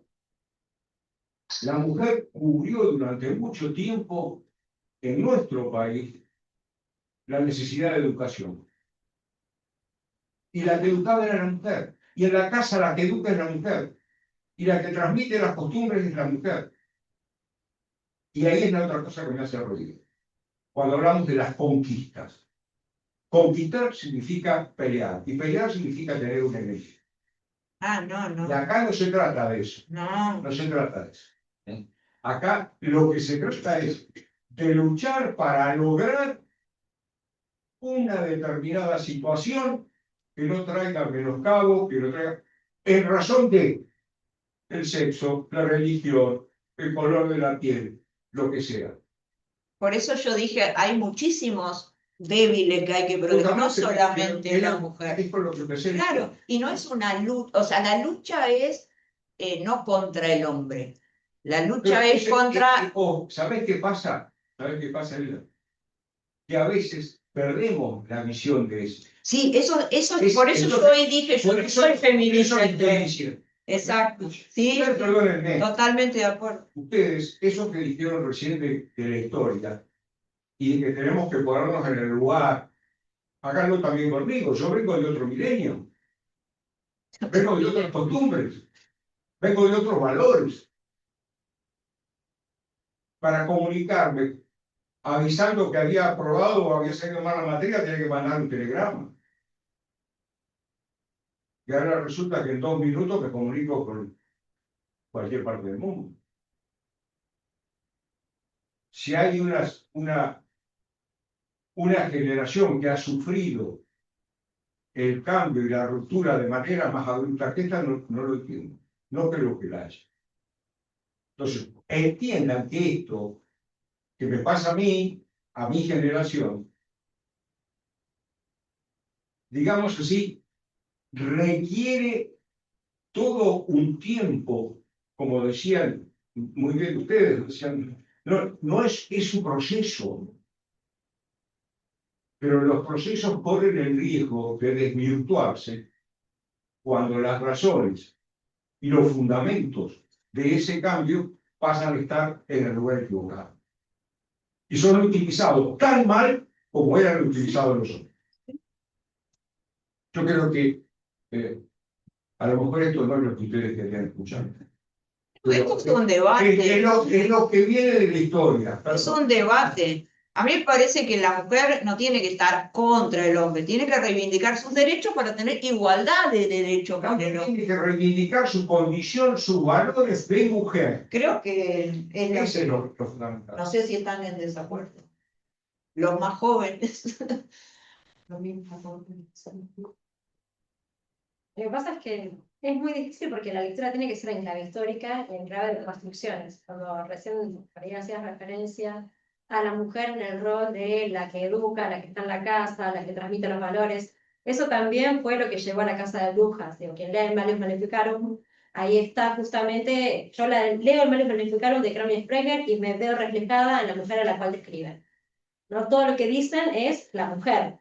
la mujer cubrió durante mucho tiempo en nuestro país la necesidad de educación. Y la que educaba era la mujer. Y en la casa la que educa es la mujer. Y la que transmite las costumbres es la mujer. Y ahí es la otra cosa que me hace ruido. Cuando hablamos de las conquistas. Conquistar significa pelear. Y pelear significa tener un enemigo. Ah, no, Y no. acá no se trata de eso. No. No se trata de eso. Acá lo que se trata es de luchar para lograr una determinada situación que no traiga menoscabo, que no traiga, en razón de el sexo, la religión, el color de la piel, lo que sea. Por eso yo dije, hay muchísimos débiles que hay que proteger, no solamente la mujer. Es por lo que pensé. Claro, y no es una lucha, o sea, la lucha es no contra el hombre. La lucha es contra. ¿Sabés qué pasa? ¿Sabés qué pasa, Elena? que a veces perdemos la visión de eso. Sí, eso Es- por eso entonces, yo hoy dije, yo Por no eso, soy por eso feminista. estoy diciendo. Exacto. Sí, Ustedes, perdónenme, totalmente de acuerdo. ustedes, eso que dijeron recién de la historia, y de que tenemos que ponernos en el lugar, háganlo también conmigo. Yo vengo de otro milenio, vengo de otras costumbres, vengo de otros valores. Para comunicarme, avisando que había aprobado o había salido mal la materia, tenía que mandar un telegrama. Y ahora resulta que en 2 minutos me comunico con cualquier parte del mundo. Si hay una generación que ha sufrido el cambio y la ruptura de manera más adulta que esta, no lo entiendo. No creo que la haya. Entonces, entiendan que esto que me pasa a mí, a mi generación, digamos así, requiere todo un tiempo, como decían muy bien ustedes, decían, no es un proceso, pero los procesos corren el riesgo de desvirtuarse cuando las razones y los fundamentos de ese cambio pasan a estar en el lugar equivocado. Y son utilizados tan mal como eran utilizados los otros. Yo creo que a lo mejor esto no es lo que ustedes querían escuchar. Esto es un debate. Es lo que viene de la historia. Es un debate. A mí me parece que la mujer no tiene que estar contra el hombre, tiene que reivindicar sus derechos para tener igualdad de derechos con el hombre. Tiene que reivindicar su condición, sus valores de mujer. Creo que Ese es lo fundamental. no sé si están en desacuerdo. Los más jóvenes. Lo que pasa es que es muy difícil porque la lectura tiene que ser en clave histórica y en clave de construcciones. Cuando recién hacías referencia a la mujer en el rol de la que educa, la que está en la casa, la que transmite los valores, eso también fue lo que llevó a la casa de brujas. Digo, quien lea el Malleus Maleficarum, ahí está justamente, yo leo el Malleus Maleficarum de Crowley Sprenger y me veo reflejada en la mujer a la cual describen. ¿No? Todo lo que dicen es la mujer.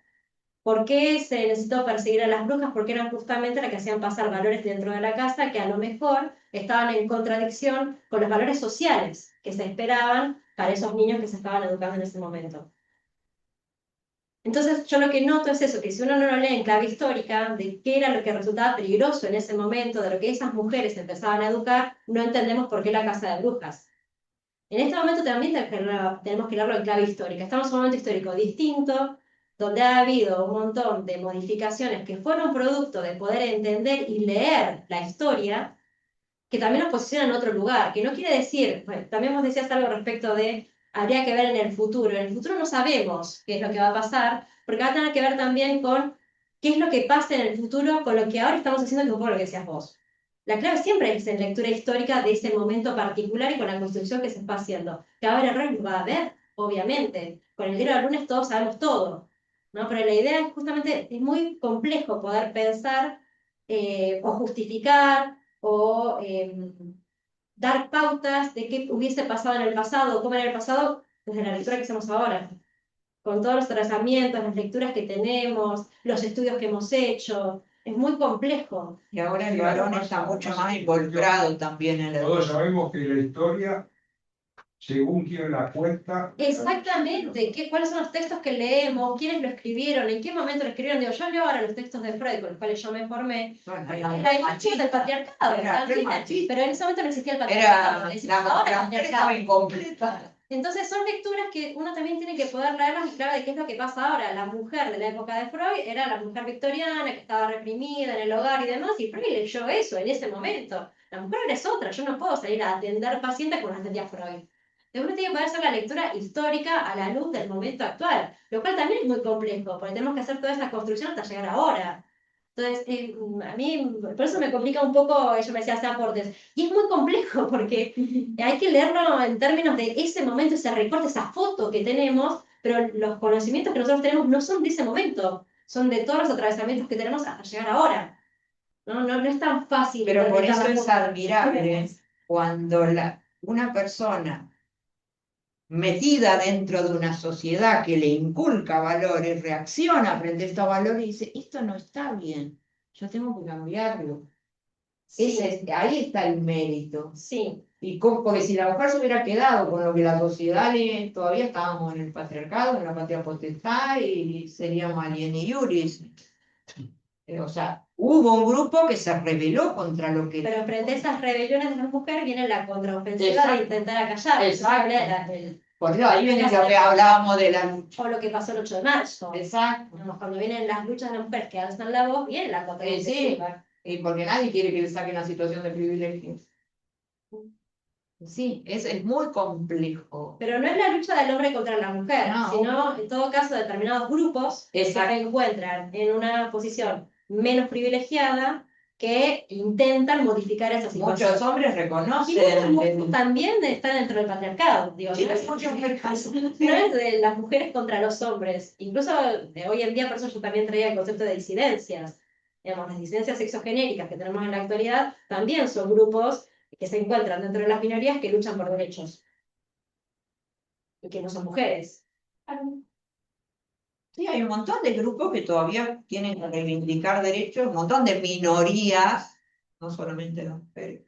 ¿Por qué se necesitó perseguir a las brujas? Porque eran justamente las que hacían pasar valores dentro de la casa que a lo mejor estaban en contradicción con los valores sociales que se esperaban para esos niños que se estaban educando en ese momento. Entonces yo lo que noto es eso, que si uno no lo lee en clave histórica de qué era lo que resultaba peligroso en ese momento, de lo que esas mujeres empezaban a educar, no entendemos por qué la casa de brujas. En este momento también tenemos que leerlo en clave histórica. Estamos en un momento histórico distinto, donde ha habido un montón de modificaciones que fueron producto de poder entender y leer la historia, que también nos posicionan en otro lugar, que no quiere decir, bueno, también vos decías algo respecto de, habría que ver en el futuro. En el futuro no sabemos qué es lo que va a pasar, porque va a tener que ver también con qué es lo que pasa en el futuro con lo que ahora estamos haciendo, que es un poco lo que decías vos. La clave siempre es en lectura histórica de ese momento particular y con la construcción que se está haciendo. Que va a haber errores, va a haber, obviamente. Con el diario del lunes todos sabemos todo, ¿no? Pero la idea es justamente, es muy complejo poder pensar o justificar o dar pautas de qué hubiese pasado en el pasado, cómo era el pasado, desde la lectura que hacemos ahora. Con todos los trazamientos, las lecturas que tenemos, los estudios que hemos hecho. Es muy complejo. Y ahora el varón está mucho más involucrado también en la Todos sabemos que la historia, según quien la cuenta... Exactamente, ¿cuáles son los textos que leemos? ¿Quiénes lo escribieron? ¿En qué momento lo escribieron? Digo, yo leo ahora los textos de Freud, con los cuales yo me formé. Era el machismo del patriarcado, pero en ese momento no existía el patriarcado. La mujer estaba incompleta. Entonces son lecturas que uno también tiene que poder leerlas y claro de qué es lo que pasa ahora. La mujer de la época de Freud era la mujer victoriana que estaba reprimida en el hogar y demás, y Freud leyó eso en ese momento. La mujer ahora es otra, yo no puedo salir a atender pacientes como las atendía Freud. Entonces uno tiene que poder hacer la lectura histórica a la luz del momento actual, lo cual también es muy complejo, porque tenemos que hacer toda esa construcción hasta llegar ahora. Entonces, a mí, por eso me complica un poco, yo me decía, hacer aportes. Y es muy complejo porque hay que leerlo en términos de ese momento, ese recorte, esa foto que tenemos, pero los conocimientos que nosotros tenemos no son de ese momento, son de todos los atravesamientos que tenemos hasta llegar ahora. No es tan fácil. Pero por eso es admirable cuando una persona metida dentro de una sociedad que le inculca valores, reacciona frente a estos valores y dice, esto no está bien, yo tengo que cambiarlo. Sí, Ahí está el mérito. sí, Porque si la mujer se hubiera quedado con lo que la sociedad todavía estábamos en el patriarcado, en la patria potestad y seríamos alien y iuris. O sea, hubo un grupo que se rebeló contra lo que... pero frente a esas rebeliones de las mujeres viene la contraofensiva de Exacto. intentar acallar. Exacto. Por eso ahí viene lo que hablábamos de la lucha. O lo que pasó el 8 de marzo. Exacto. Digamos, cuando vienen las luchas de las mujeres que alzan la voz, viene la contraofensiva. Y porque nadie quiere que le saquen una situación de privilegio. Sí, es muy complejo. Pero no es la lucha del hombre contra la mujer, No. sino en todo caso determinados grupos que se encuentran en una posición menos privilegiada que intentan modificar esa situación. Muchos hombres Y reconocen. muchos también están dentro del patriarcado, digo, Sí, no es, muchos no es de las mujeres contra los hombres. Incluso hoy en día, por eso yo también traía el concepto de disidencias. Digamos, las disidencias sexogenéricas que tenemos en la actualidad también son grupos que se encuentran dentro de las minorías que luchan por derechos y que no son mujeres. Sí, hay un montón de grupos que todavía tienen que reivindicar derechos, un montón de minorías, no solamente las mujeres.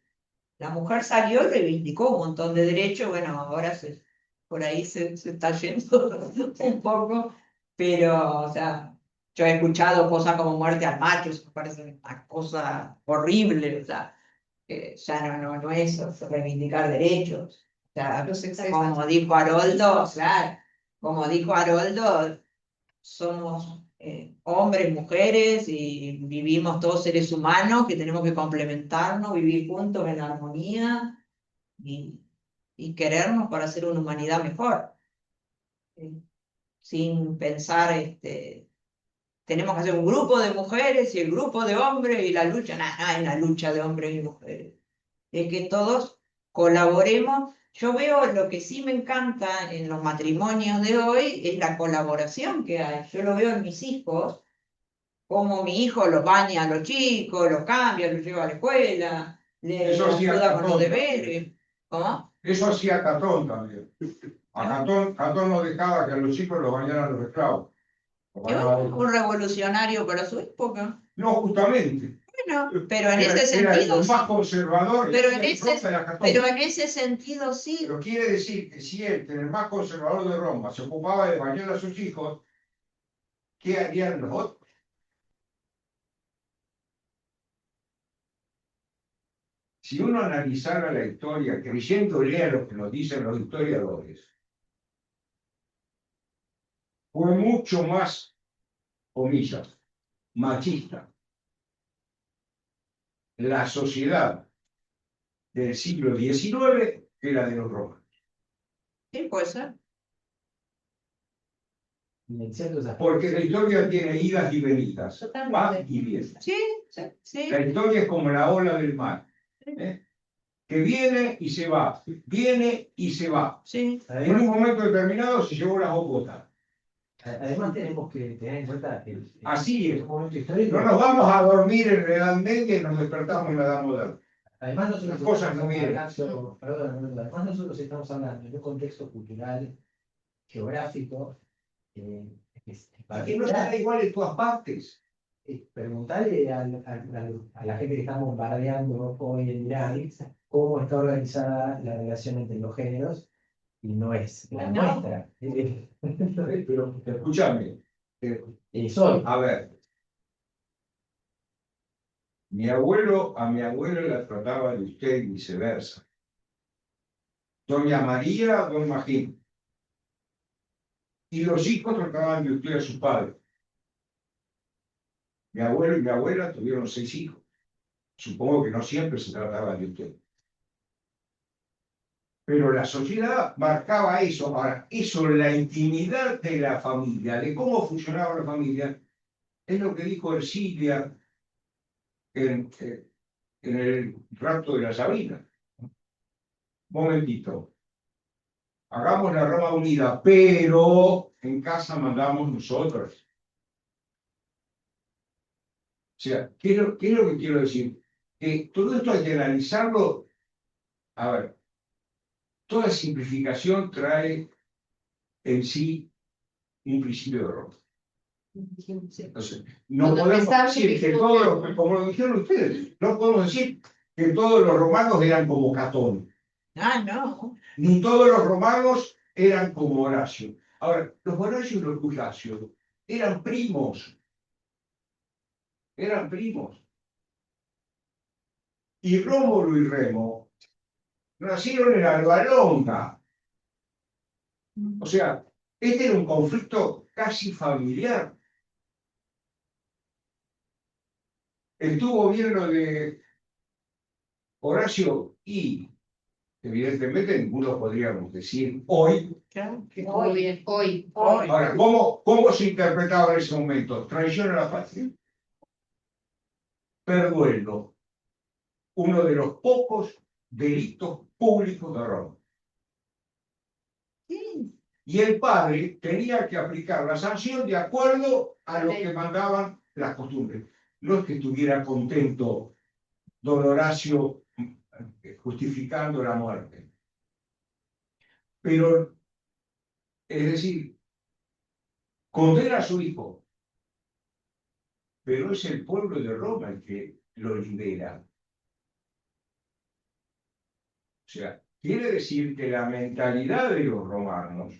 La mujer salió y reivindicó un montón de derechos, bueno, ahora por ahí se está yendo un poco, pero, o sea, yo he escuchado cosas como muerte al macho, eso me parece una cosa horrible, o sea, ya no es reivindicar derechos. O sea, como dijo Haroldo, claro, como dijo Haroldo, somos hombres, mujeres y vivimos todos seres humanos que tenemos que complementarnos, vivir juntos en armonía y, y querernos para hacer una humanidad mejor. Eh, Sin pensar, tenemos que hacer un grupo de mujeres y el grupo de hombres y la lucha, nada, es la lucha de hombres y mujeres. Es que todos colaboremos. Yo veo lo que sí me encanta en los matrimonios de hoy es la colaboración que hay. Yo lo veo en mis hijos, como mi hijo los baña a los chicos, los cambia, los lleva a la escuela, le Eso hacía ayuda con los Catón deberes. ¿Cómo? Eso hacía Catón también. A Catón no dejaba que a los chicos los bañaran los esclavos. Los Que bañaba bueno, un revolucionario para su época. No, justamente. Bueno, pero en Era, ese era sentido el más sí. conservador. Pero y en el ese, profe era Catón. pero en ese sentido sí. Pero quiere decir que si él, que era el más conservador de Roma, se ocupaba de bañar a sus hijos, ¿qué harían los otros? Si uno analizara la historia, creyéndole a lo que nos dicen los historiadores, fue mucho más, comillas, machista la sociedad del siglo XIX que la de los romanos. Sí, puede ser. Y en ciertos aspectos, Porque la historia tiene idas y venidas, Totalmente. va y viene. Sí, sí, sí. La historia es como la ola del mar, ¿eh? Que viene y se va, viene y se va. Sí. En un momento determinado se llevó las botas. además tenemos que tener en cuenta que Así es. un momento histórico. No nos vamos a dormir en la Edad Media y nos despertamos en la Edad Moderna. Además nosotros Las cosas no vienen. además nosotros estamos hablando de un contexto cultural, geográfico, Que no está igual en todas partes. preguntarle a la gente que está bombardeando hoy en Irán cómo está organizada la relación entre los géneros y no es la nuestra. Pero escúchame, Soy. a ver, a mi abuelo la trataba de usted y viceversa. Doña María, don Magín. Y los hijos trataban de usted a su padre. Mi abuelo y mi abuela tuvieron 6 hijos. Supongo que no siempre se trataba de usted. Pero la sociedad marcaba eso. Ahora, eso, la intimidad de la familia, de cómo funcionaba la familia, es lo que dijo Ercilia en el rapto de la Sabina. Momentito. Hagamos la Roma unida, pero en casa mandamos nosotros. O sea, ¿qué es lo que quiero decir? Que todo esto hay que analizarlo. A ver, toda simplificación trae en sí un principio de error. Entonces, no Cuando podemos empezamos, decir que dijimos todos los, como lo dijeron ustedes, no podemos decir que todos los romanos eran como Catón, Ah, no. ni todos los romanos eran como Horacio. Ahora, los Horacio y los Cusacio eran primos, y Rómulo y Remo nacieron en Albalonga. O sea, este era un conflicto casi familiar. Estuvo gobierno de Horacio y, evidentemente, ninguno podríamos decir hoy. Claro. que estuvo bien. Hoy. Ahora, ¿cómo se interpretaba en ese momento? Traición a la patria. Perduelo, uno de los pocos delitos públicos de Roma. Y el padre tenía que aplicar la sanción de acuerdo a lo que mandaban las costumbres. No es que estuviera contento don Horacio justificando la muerte. Pero, es decir, condena a su hijo, pero es el pueblo de Roma el que lo libera. O sea, quiere decir que la mentalidad de los romanos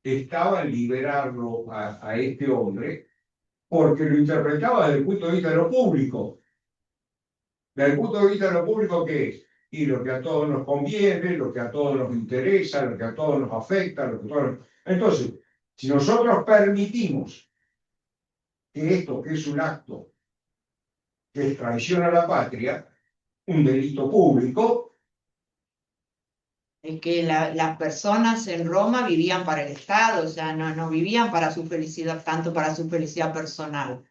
estaba en liberarlo a este hombre porque lo interpretaba desde el punto de vista de lo público. Desde el punto de vista de lo público, ¿qué es? Y lo que a todos nos conviene, lo que a todos nos interesa, lo que a todos nos afecta, lo que a todos... Entonces, si nosotros permitimos que esto, que es un acto que es traición a la patria, un delito público, Es que las personas en Roma vivían para el Estado, o sea, no vivían para su felicidad, tanto para su felicidad personal.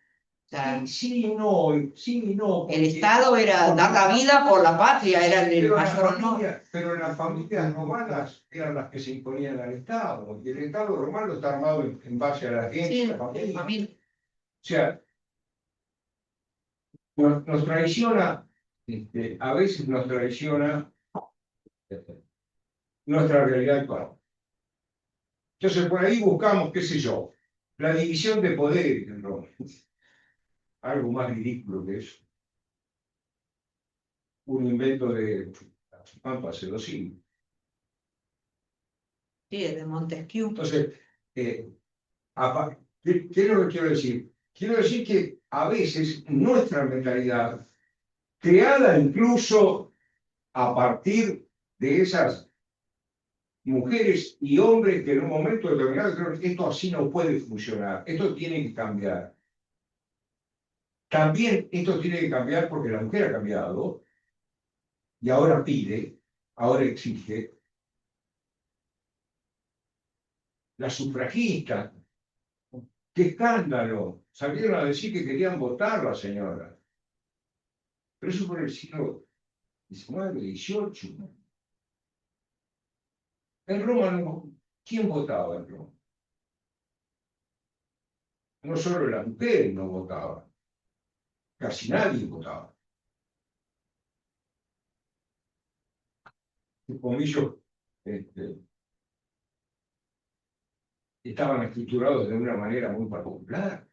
O sea, sí y no, el porque- Estado era dar la vida por la patria, era el pero mayor honor. pero las familias romanas eran las que se imponían al Estado, y el Estado romano está armado en base a la gente, Sí, la familia. familia. O sea, nos traiciona, a veces nos traiciona nuestra realidad actual. Entonces, por ahí buscamos, qué sé yo, la división de poderes en Roma. Algo más ridículo que eso. Un invento de Pampa hace 2 siglos. Sí, de Montesquieu. Entonces, ¿qué es lo que quiero decir? Quiero decir que a veces nuestra mentalidad, creada incluso a partir de esas mujeres y hombres que en un momento determinado dijeron, esto así no puede funcionar, esto tiene que cambiar. También esto tiene que cambiar porque la mujer ha cambiado y ahora pide, ahora exige. La sufragista, qué escándalo, salieron a decir que querían votar la señora. Pero eso fue en el siglo XIX, XVIII. En Roma, ¿quién votaba en Roma? No solo las mujeres no votaban, casi nadie votaba. Los comillos estaban estructurados de una manera muy particular.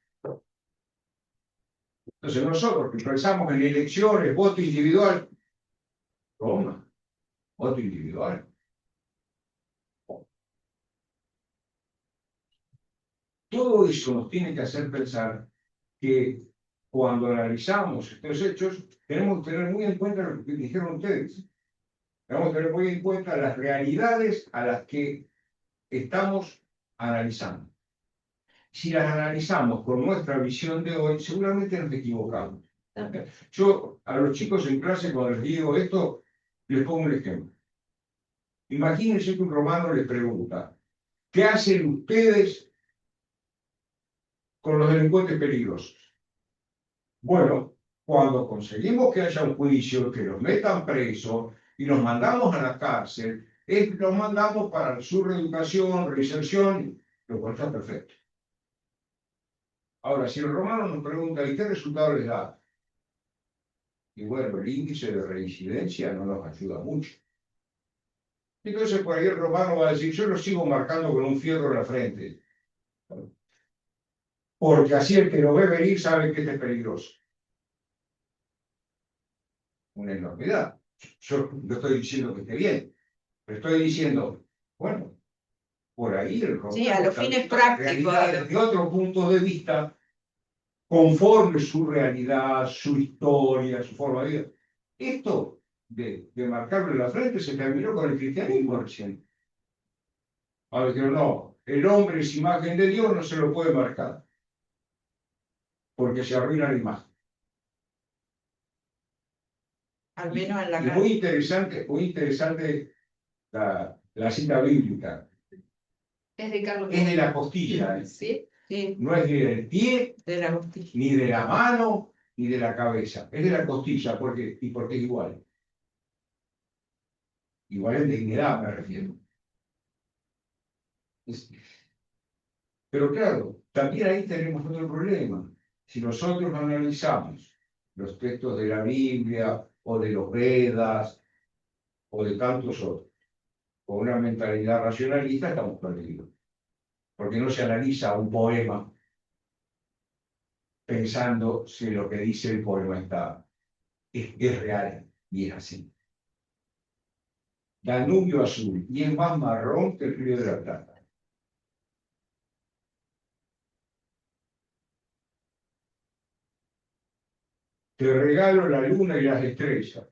Entonces nosotros que pensamos en elecciones, voto individual, Roma, voto individual. Todo eso nos tiene que hacer pensar que cuando analizamos estos hechos, tenemos que tener muy en cuenta lo que dijeron ustedes. Tenemos que tener muy en cuenta las realidades a las que estamos analizando. Si las analizamos con nuestra visión de hoy, seguramente nos equivocamos. Yo a los chicos en clase, cuando les digo esto, les pongo un ejemplo. Imagínense que un romano les pregunta, ¿qué hacen ustedes con los delincuentes peligrosos? Bueno, cuando conseguimos que haya un juicio, que los metan presos y los mandamos a la cárcel, los mandamos para su reeducación, reinserción, lo cual está perfecto. Ahora, si el romano nos pregunta, ¿y qué resultado les da? Y bueno, el índice de reincidencia no nos ayuda mucho. Entonces por ahí el romano va a decir, yo lo sigo marcando con un fierro en la frente. Porque así el que lo ve venir sabe que este es peligroso. Una enormidad. Yo no estoy diciendo que esté bien, pero estoy diciendo, bueno, por ahí el romano Sí, a los está fines viendo la prácticos. realidad desde otro punto de vista, conforme su realidad, su historia, su forma de vida. Esto de marcarlo en la frente se terminó con el cristianismo recién. Ahora dijeron, no, el hombre es imagen de Dios, no se lo puede marcar, porque se arruina la imagen. Al menos en la Y cara. muy interesante la cita bíblica. Es de Carlos. Es de la costilla, ¿Sí? Sí, no es ni del pie, de la justicia. ni de la mano, ni de la cabeza. Es de la costilla, porque es igual. Igual en dignidad me refiero. Pero claro, también ahí tenemos otro problema. Si nosotros analizamos los textos de la Biblia o de los Vedas o de tantos otros, con una mentalidad racionalista, estamos perdidos. Porque no se analiza un poema pensando si lo que dice el poema es real y es así. Danubio azul y es más marrón que el río de la Plata. Te regalo la luna y las estrellas.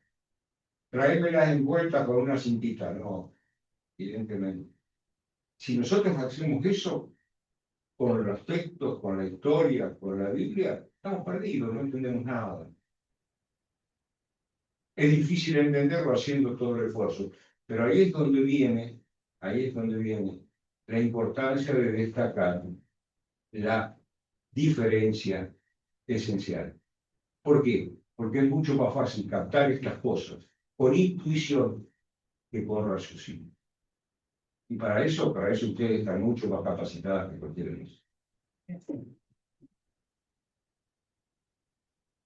Tráemelas envueltas con una cintita. No, evidentemente. Si nosotros hacemos eso con los textos, con la historia, con la Biblia, estamos perdidos, no entendemos nada. Es difícil entenderlo haciendo todo el esfuerzo, pero ahí es donde viene la importancia de destacar la diferencia esencial. ¿Por qué? Porque es mucho más fácil captar estas cosas por intuición que por raciocinio. Y para eso ustedes están mucho más capacitadas que cualquiera de nosotros.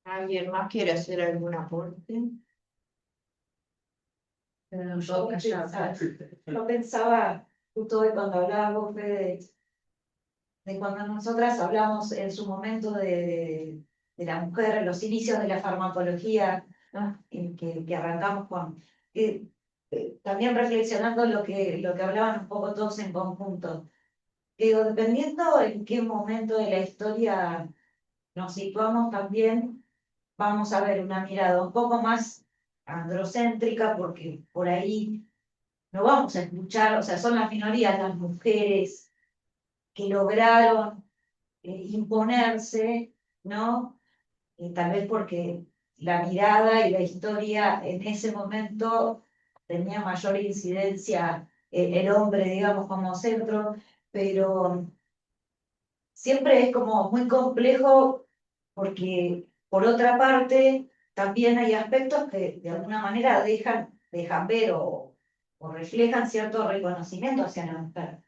¿Alguien más quiere hacer algún aporte? Yo pensaba justo hoy cuando hablábamos de cuando nosotras hablamos en su momento de la mujer, los inicios de la farmacología, ¿no? que arrancamos con, también reflexionando lo que hablaban un poco todos en conjunto. Digo, dependiendo en qué momento de la historia nos situamos también, vamos a ver una mirada un poco más androcéntrica, porque por ahí no vamos a escuchar, o sea, son las minorías, las mujeres que lograron imponerse, ¿no? Tal vez porque la mirada y la historia en ese momento tenía mayor incidencia el hombre, digamos, como centro, pero siempre es como muy complejo porque, por otra parte, también hay aspectos que de alguna manera dejan ver o reflejan cierto reconocimiento hacia la mujer.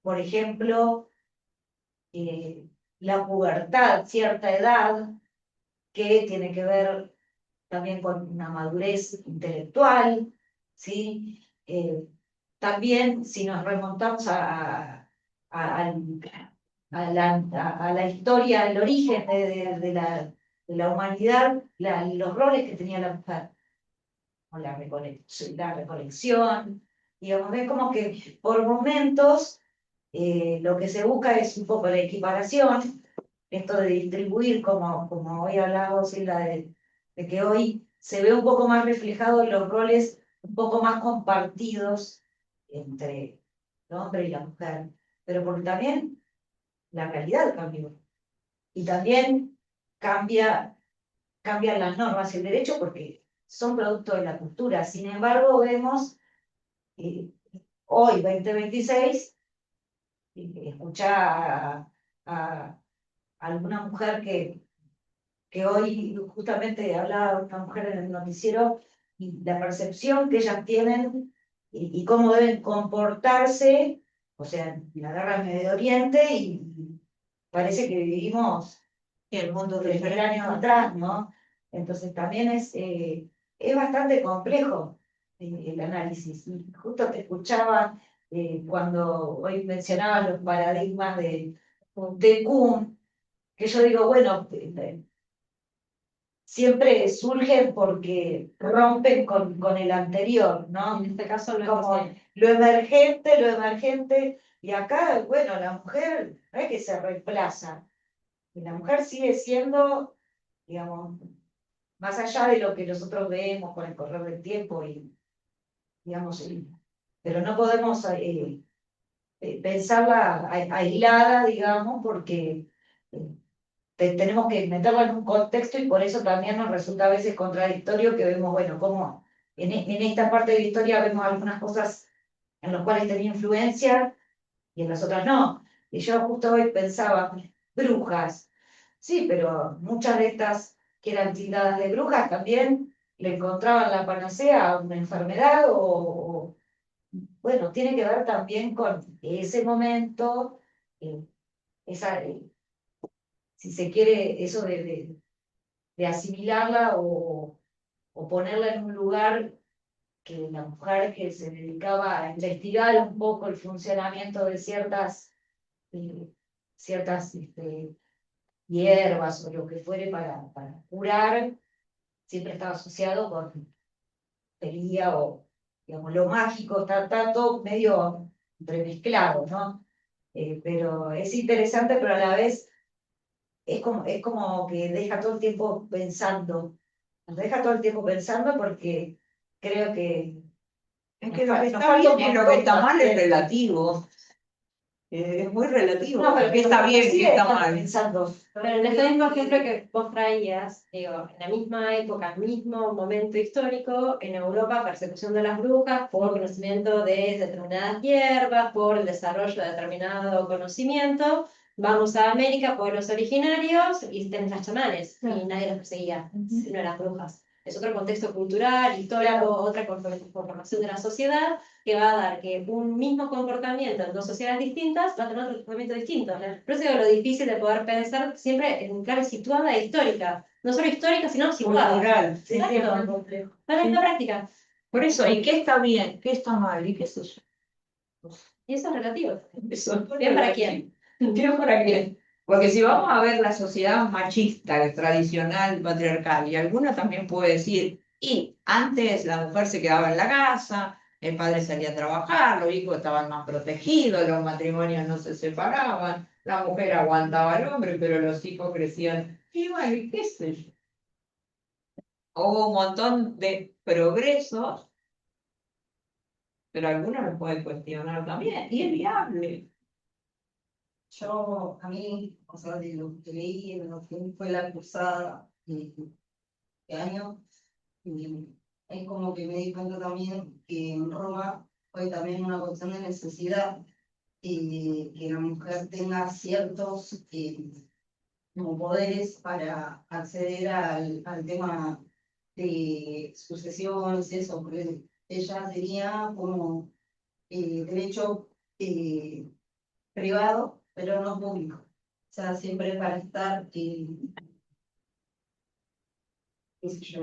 Por ejemplo, la pubertad, cierta edad, que tiene que ver también con una madurez intelectual, ¿sí? También, si nos remontamos a la historia, al origen de la humanidad, los roles que tenía la mujer, o la recolección, digamos, es como que por momentos lo que se busca es un poco la equiparación, esto de distribuir, como hoy hablaba Silvia, de que hoy se ve un poco más reflejado en los roles un poco más compartidos entre el hombre y la mujer, pero porque también la realidad cambió. Y también cambian las normas y el derecho porque son producto de la cultura. Sin embargo, vemos hoy, 2026, escuchar a alguna mujer que hoy justamente hablaba una mujer en el noticiero, y la percepción que ellas tienen y cómo deben comportarse, o sea, en la guerra del Medio Oriente, y parece que vivimos Y el mundo 3.000 diferente. años atrás, ¿no? Entonces también es bastante complejo. el análisis. Y justo te escuchaba cuando hoy mencionabas los paradigmas de Kuhn, que yo digo, bueno, siempre surgen porque rompen con el anterior, ¿no? En este caso no es Como así. lo emergente, y acá, bueno, la mujer no es que se reemplaza, y la mujer sigue siendo, digamos, más allá de lo que nosotros vemos con el correr del tiempo, y, digamos, pero no podemos pensarla aislada, digamos, porque eh, tenemos que meterla en un contexto y por eso también nos resulta a veces contradictorio que vemos, bueno, como en esta parte de la historia vemos algunas cosas en las cuales tenía influencia y en las otras no. Y yo justo hoy pensaba, brujas, sí, pero muchas de estas que eran tildadas de brujas también le encontraban la panacea a una enfermedad bueno, tiene que ver también con ese momento, eh, esa, si se quiere, eso de asimilarla o ponerla en un lugar que la mujer que se dedicaba a investigar un poco el funcionamiento de eh, ciertas hierbas o lo que fuere para curar, siempre estaba asociado con pería o, digamos, lo mágico, está todo medio entremezclado, ¿no? Pero es interesante, pero a la vez es como que deja todo el tiempo pensando, nos deja todo el tiempo pensando porque creo que Es que lo que nos está falta bien un y lo que está montón mal es de... relativo. Es muy relativo. No, pero ¿Qué está bien, qué sigue está dejando mal? pensando. Pero en este mismo ejemplo que vos traías, digo, en la misma época, mismo momento histórico, en Europa, persecución de las brujas por conocimiento de determinadas hierbas, por el desarrollo de determinado conocimiento. Vamos a América, pueblos originarios, y tenés las chamanes, y nadie los perseguía, no eran brujas. Es otro contexto cultural, histórico, otra conformación de la sociedad, que va a dar que un mismo comportamiento en dos sociedades distintas va a tener otro comportamiento distinto. Por eso digo lo difícil de poder pensar siempre en clave situada e histórica. No solo histórica, sino situada. Cultural. Sí, sí, es muy complejo. Para la práctica. Por eso, ¿y qué está bien? ¿Qué está mal? ¿Y qué sé yo? Y eso es relativo. Eso. ¿Bien para quién? ¿Bien para quién? Porque si vamos a ver la sociedad machista, tradicional, patriarcal, y alguna también puede decir, y antes la mujer se quedaba en la casa, el padre salía a trabajar, los hijos estaban más protegidos, los matrimonios no se separaban, la mujer aguantaba al hombre, pero los hijos crecían. Y bueno, ¿y qué sé yo? Hubo un montón de progresos, pero algunos los pueden cuestionar también, y es viable. Yo, a mí, o sea, de lo que leí en lo que fue la cruzada de año, y es como que me di cuenta también que en Roma fue también una cuestión de necesidad que la mujer tenga ciertos como poderes para acceder al tema de sucesiones y eso, porque ella tenía como derecho privado, pero no público. O sea, siempre para estar, qué sé yo,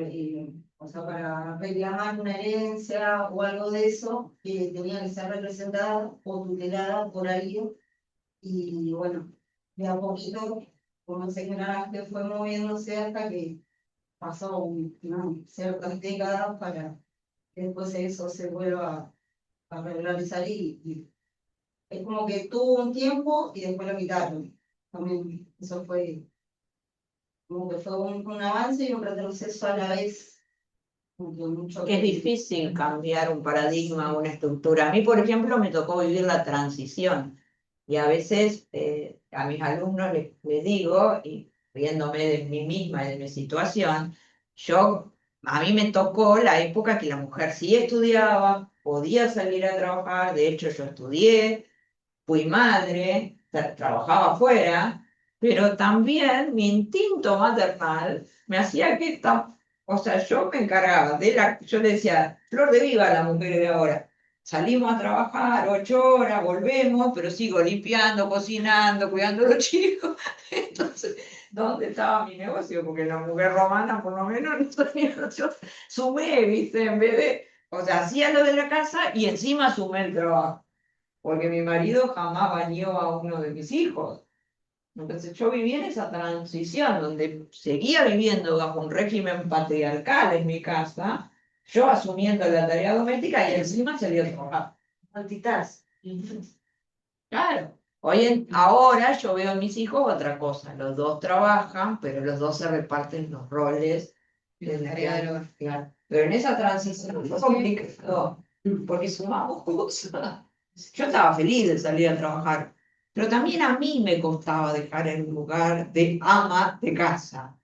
o sea, para reclamar una herencia o algo de eso, tenía que ser representada o tutelada por alguien. Y bueno, de a poquito, como señora que fue moviéndose hasta que pasó ciertas décadas para que después eso se vuelva a regularizar y es como que tuvo un tiempo y después lo quitaron. También eso fue como que fue un avance y un retroceso a la vez. Como que mucho Que es difícil cambiar un paradigma, una estructura. A mí, por ejemplo, me tocó vivir la transición y a veces a mis alumnos les digo, y riéndome de mí misma y de mi situación, a mí me tocó la época que la mujer sí estudiaba, podía salir a trabajar, de hecho yo estudié, fui madre, trabajaba afuera, pero también mi instinto maternal me hacía que o sea, yo me encargaba yo le decía, flor de viva a las mujeres de ahora. Salimos a trabajar 8 horas, volvemos, pero sigo limpiando, cocinando, cuidando a los chicos. Entonces, ¿dónde estaba mi negocio? Porque la mujer romana, por lo menos, no tenía, yo sumé, ¿viste? En vez de O sea, hacía lo de la casa y encima sumé el trabajo. Porque mi marido jamás bañó a uno de mis hijos. Entonces yo viví en esa transición donde seguía viviendo bajo un régimen patriarcal en mi casa, yo asumiendo la tarea doméstica y encima salía a trabajar. Multitask. Claro. Ahora yo veo a mis hijos otra cosa. Los dos trabajan, pero los dos se reparten los roles. La tarea del hogar. Claro. Pero en esa transición fue complicado, porque sumamos cosas. Yo estaba feliz de salir a trabajar, pero también a mí me costaba dejar el lugar de ama de casa.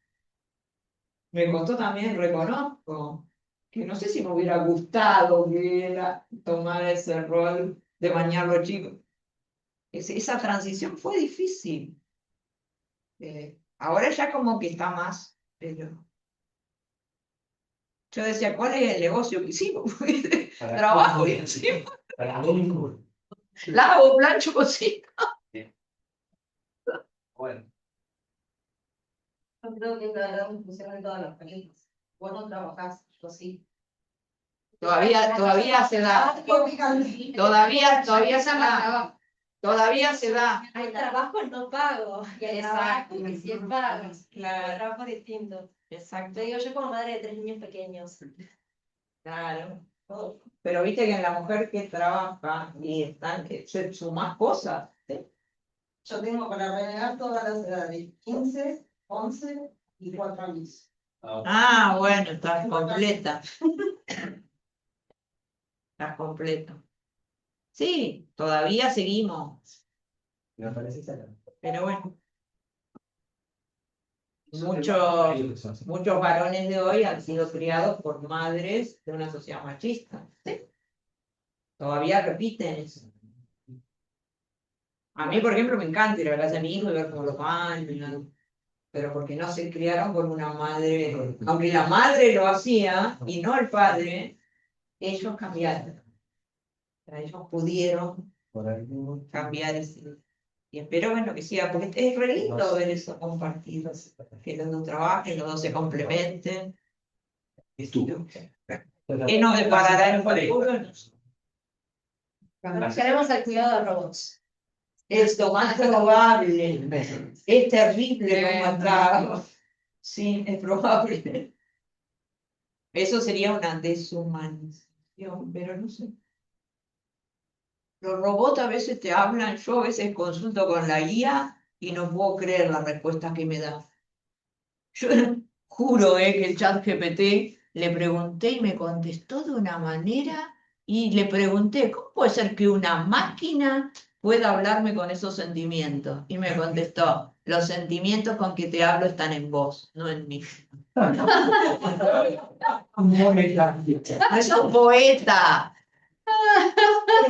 Me costó también, reconozco, que no sé si me hubiera gustado que era tomar ese rol de bañar a los chicos. Esa transición fue difícil. Ahora ya como que está más, pero yo decía, ¿cuál es el negocio que hicimos? Trabajo y encima lavo, plancho, cocino. Bueno, Yo creo que es la gran discusión de todas las películas. Vos no trabajás, yo sí. Todavía se da. Todavía se da. Todavía se da. Hay trabajos no pagos y hay trabajos que sí es pagos. Claro. Trabajos distintos. Exacto. Te digo yo como madre de 3 niños pequeños. Claro. Pero viste que en la mujer que trabaja y están, se suman cosas. ¿Sí? Yo tengo para renegar todas las edades, 15, 11 y 4 años. Ah, bueno, estás completa. Estás completa. Sí, todavía seguimos. me parece que Pero bueno. Muchos varones de hoy han sido criados por madres de una sociedad machista. ¿Sí? Todavía repiten eso. A mí, por ejemplo, me encanta ir a la casa de mi hijo y ver cómo lo bañan, pero porque no se criaron con una madre, aunque la madre lo hacía y no el padre, ellos cambiaron. O sea, ellos pudieron por ahí. cambiar ese. Y espero, bueno, que siga, porque es re lindo ver eso compartido, que los dos trabajen, los dos se complementen. ¿Qué nos deparará en el futuro? Nos queremos al cuidado de robots. Es lo más probable. Es terrible como está. Sí, es probable. Eso sería una deshumanización, pero no sé. Los robots a veces te hablan, yo a veces consulto con la guía y no puedo creer la respuesta que me da. Yo juro que el chat GPT le pregunté y me contestó de una manera y le pregunté, ¿cómo puede ser que una máquina pueda hablarme con esos sentimientos? Y me contestó, los sentimientos con que te hablo están en vos, no en mí. Es un poeta.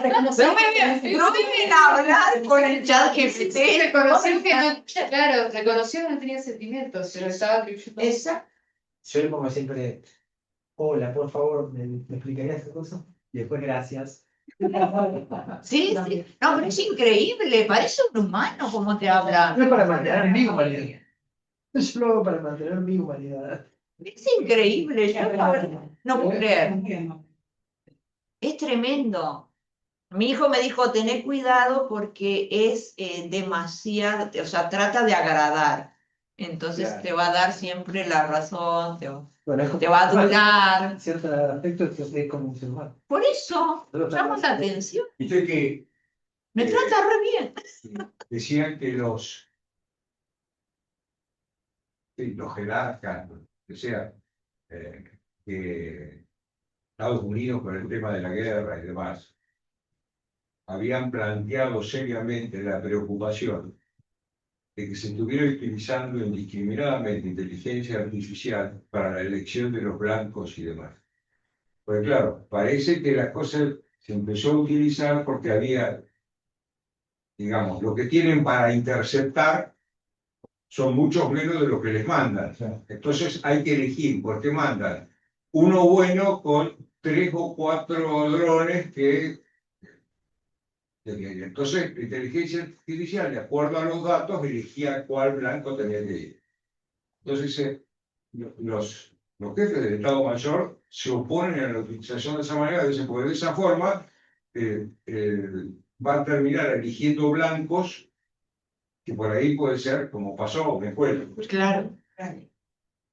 Pero me vienen a hablar con el chat GPT. Reconoció que no, claro, reconoció que no tenía sentimientos, pero estaba atribuyendo. Exacto. Yo le pongo siempre, hola, por favor, ¿me explicarías esta cosa? Y después, gracias. Sí, sí. No, pero es increíble, parece un humano como te habla. No es para mantener mi humanidad. Yo lo hago para mantener mi humanidad. Es increíble, yo no puedo creer. Es tremendo. Mi hijo me dijo, tené cuidado porque es demasiado, o sea, trata de agradar. Entonces Claro. te va a dar siempre la razón, Bueno, es como- te va a adular. En cierto aspecto es como un ser humano. Por eso, llama la atención. Viste que Me trata re bien. decían que los jerarcas, o sea, que Estados Unidos con el tema de la guerra y demás, habían planteado seriamente la preocupación de que se estuviera utilizando indiscriminadamente inteligencia artificial para la elección de los blancos y demás. Pues claro, parece que la cosa se empezó a utilizar porque había, digamos, lo que tienen para interceptar son muchos menos de lo que les mandan. Entonces hay que elegir, porque mandan uno bueno con 3 o 4 drones que... Entonces, la inteligencia artificial, de acuerdo a los datos, elegía cuál blanco tenía que ir. Entonces, los los jefes del Estado Mayor se oponen a la utilización de esa manera, dicen, porque de esa forma van a terminar eligiendo blancos, que por ahí puede ser como pasó, me acuerdo. Claro.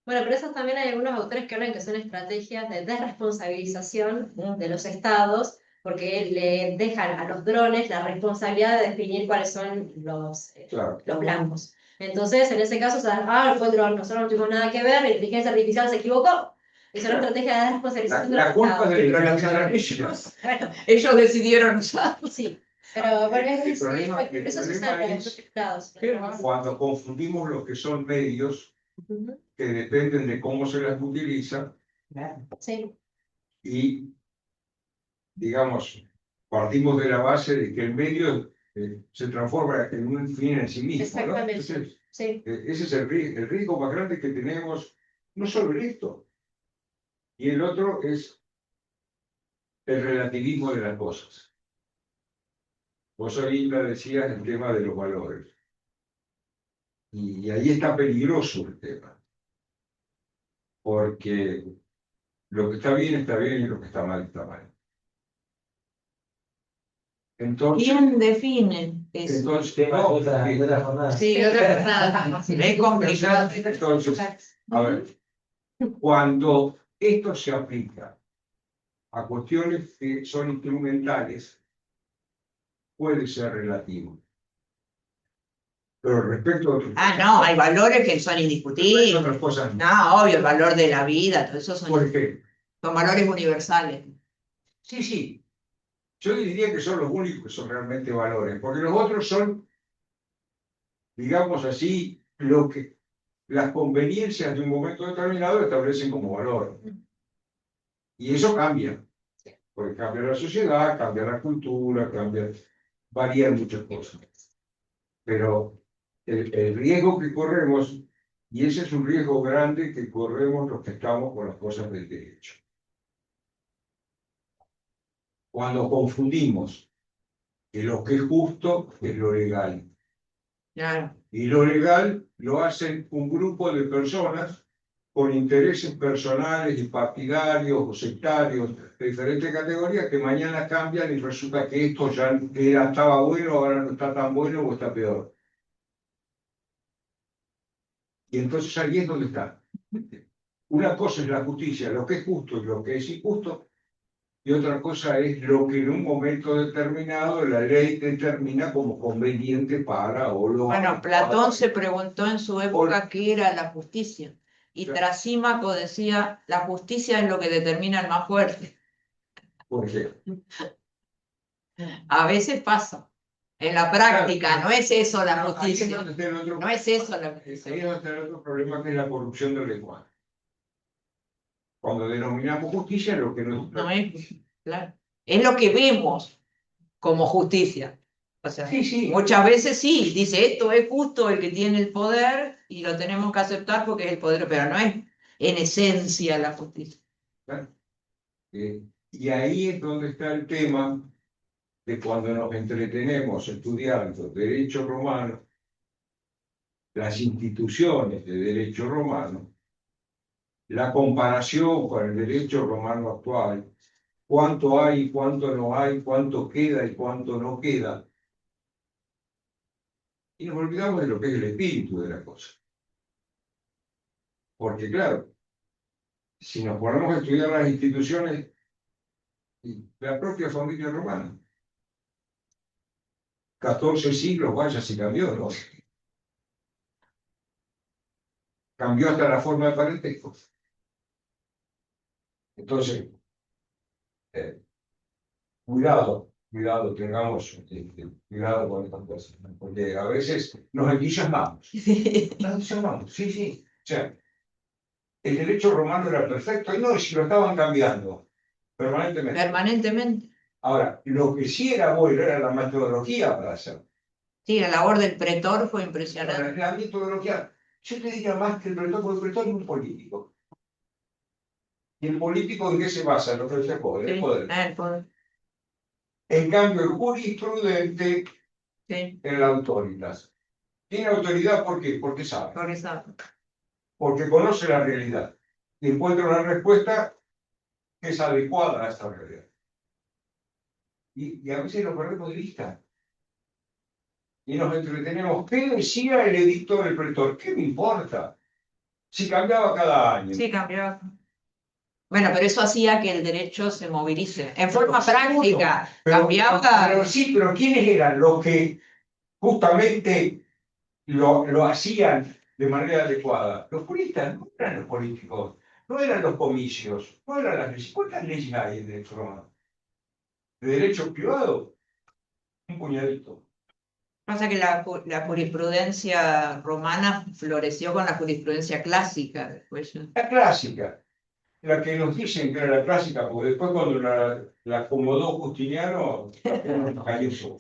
Bueno, pero esos también hay algunos autores que hablan que son estrategias de desresponsabilización de los estados, porque le dejan a los drones la responsabilidad de definir cuáles son Claro. los blancos. Entonces, en ese caso, fue el dron, nosotros no tuvimos nada que ver, la inteligencia artificial se equivocó. Es una estrategia de desresponsabilización de los La culpa estados. es de la ellos. Bueno, Ellos decidieron usar. sí, pero El problema eso se es usa en los estados. cuando confundimos lo que son medios Ujú. que dependen de cómo se las utiliza Sí, y, digamos, partimos de la base de que el medio se transforma en un fin en sí mismo, ¿no? exactamente. Entonces, Sí. ese es el riesgo más grande que tenemos, no solo en esto, y el otro es el relativismo de las cosas. Vos ahorita decías el tema de los valores, y ahí está peligroso el tema, porque lo que está bien y lo que está mal está mal. Entonces, ¿Quién define eso? entonces Tema de otra jornada. Sí, otra persona. Es complicado. Entonces, a ver, cuando esto se aplica a cuestiones que son instrumentales, puede ser relativo. Pero respecto a otras Ah, no, hay valores que son cosas, indiscutibles. otras cosas no. No, obvio, el valor de la vida, todo eso son Porque, valores universales. sí, sí, yo diría que son los únicos que son realmente valores, porque los otros son, digamos así, las conveniencias de un momento determinado establecen como valor. Y eso cambia, porque cambia la sociedad, cambia la cultura, varían muchas cosas. Pero el riesgo que corremos, y ese es un riesgo grande que corremos los que estamos con las cosas del derecho. Cuando confundimos que lo que es justo es lo legal. Claro. Y lo legal lo hacen un grupo de personas con intereses personales y partidarios o sectarios de diferentes categorías que mañana cambian y resulta que esto ya estaba bueno, ahora no está tan bueno o está peor. Y entonces ahí es donde está. Una cosa es la justicia, lo que es justo y lo que es injusto, y otra cosa es lo que en un momento determinado la ley determina como conveniente para o lo... Bueno, Platón se preguntó en su época qué era la justicia. Y Trasímaco decía, la justicia es lo que determina el más fuerte. Por ejemplo. A veces pasa. En la práctica, no es eso la Ahí es justicia. donde está el otro- No es eso la ahí justicia. es donde está el otro problema, que es la corrupción del lenguaje. Cuando denominamos justicia, lo que no No es, claro. Es lo que vemos como justicia. O sea, Sí, sí. muchas veces sí, dice esto es justo el que tiene el poder y lo tenemos que aceptar porque es el poder, pero no es en esencia la justicia. Claro. Y ahí es donde está el tema de cuando nos entretenemos estudiando derecho romano, las instituciones de derecho romano, la comparación con el derecho romano actual, cuánto hay, cuánto no hay, cuánto queda y cuánto no queda. Y nos olvidamos de lo que es el espíritu de la cosa. Porque claro, si nos ponemos a estudiar las instituciones, la propia familia romana, 14 siglos, vaya, se cambió, ¿no? Cambió hasta la forma de parentesco. Entonces, cuidado, tengamos cuidado con estas cosas, ¿no? Porque a veces nos entusiasmamos. Nos entusiasmamos, sí, sí. O sea, el derecho romano era perfecto, y no, si lo estaban cambiando permanentemente. Permanentemente. Ahora, lo que sí era bueno era la metodología para hacerlo. Sí, la labor del pretor fue Ahora, impresionante. la metodología, yo te diría más que el pretor, porque el pretor es un político. ¿Y el político en qué se basa? En lo que es el poder. Sí, El poder. el poder. En cambio, el jurisprudente Sí, en la autoridad. Tiene autoridad, ¿por qué? Porque sabe, por eso. porque conoce la realidad. y encuentra una respuesta que es adecuada a esta realidad. Y a veces lo perdemos de vista. Y nos entretenemos. ¿Qué decía el edicto del pretor? ¿Qué me importa? Si cambiaba cada año. Sí, cambiaba. Bueno, pero eso hacía que el derecho se movilice. En forma práctica, cambiaba. Pero sí, pero ¿quiénes eran los que justamente lo hacían de manera adecuada? Los juristas, no eran los políticos, no eran los comicios, no eran las leyes. ¿Cuántas leyes hay en derecho romano? ¿De derecho privado? Un puñadito. Pasa que la jurisprudencia romana floreció con la jurisprudencia clásica después. La clásica, la que nos dicen que era la clásica, porque después cuando la acomodó Justiniano, cayó solo.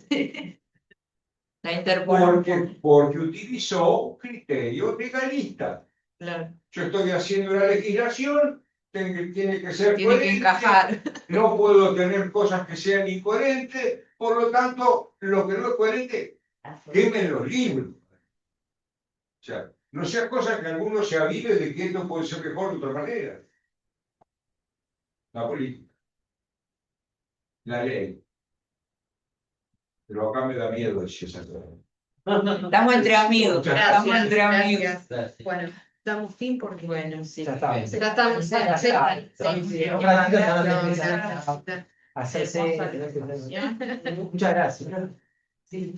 La interpoló. Porque utilizó un criterio legalista. Claro, Yo estoy haciendo una legislación, tiene que ser tiene que coherente, encajar. no puedo tener cosas que sean incoherentes, por lo tanto, lo que no es coherente, quemen los libros. O sea, no sea cosa que alguno se avive de que esto puede ser mejor de otra manera. La política, la ley. Pero acá me da miedo decir esa cosa. Estamos entre amigos. Muchas Estamos entre amigos. Gracias. Bueno, damos fin porque Bueno, sí. Ya está. ya estamos. Ya está. Sí. Un ratito ya no te No, empiezan no, no. a hacerse. Muchas gracias. Sí.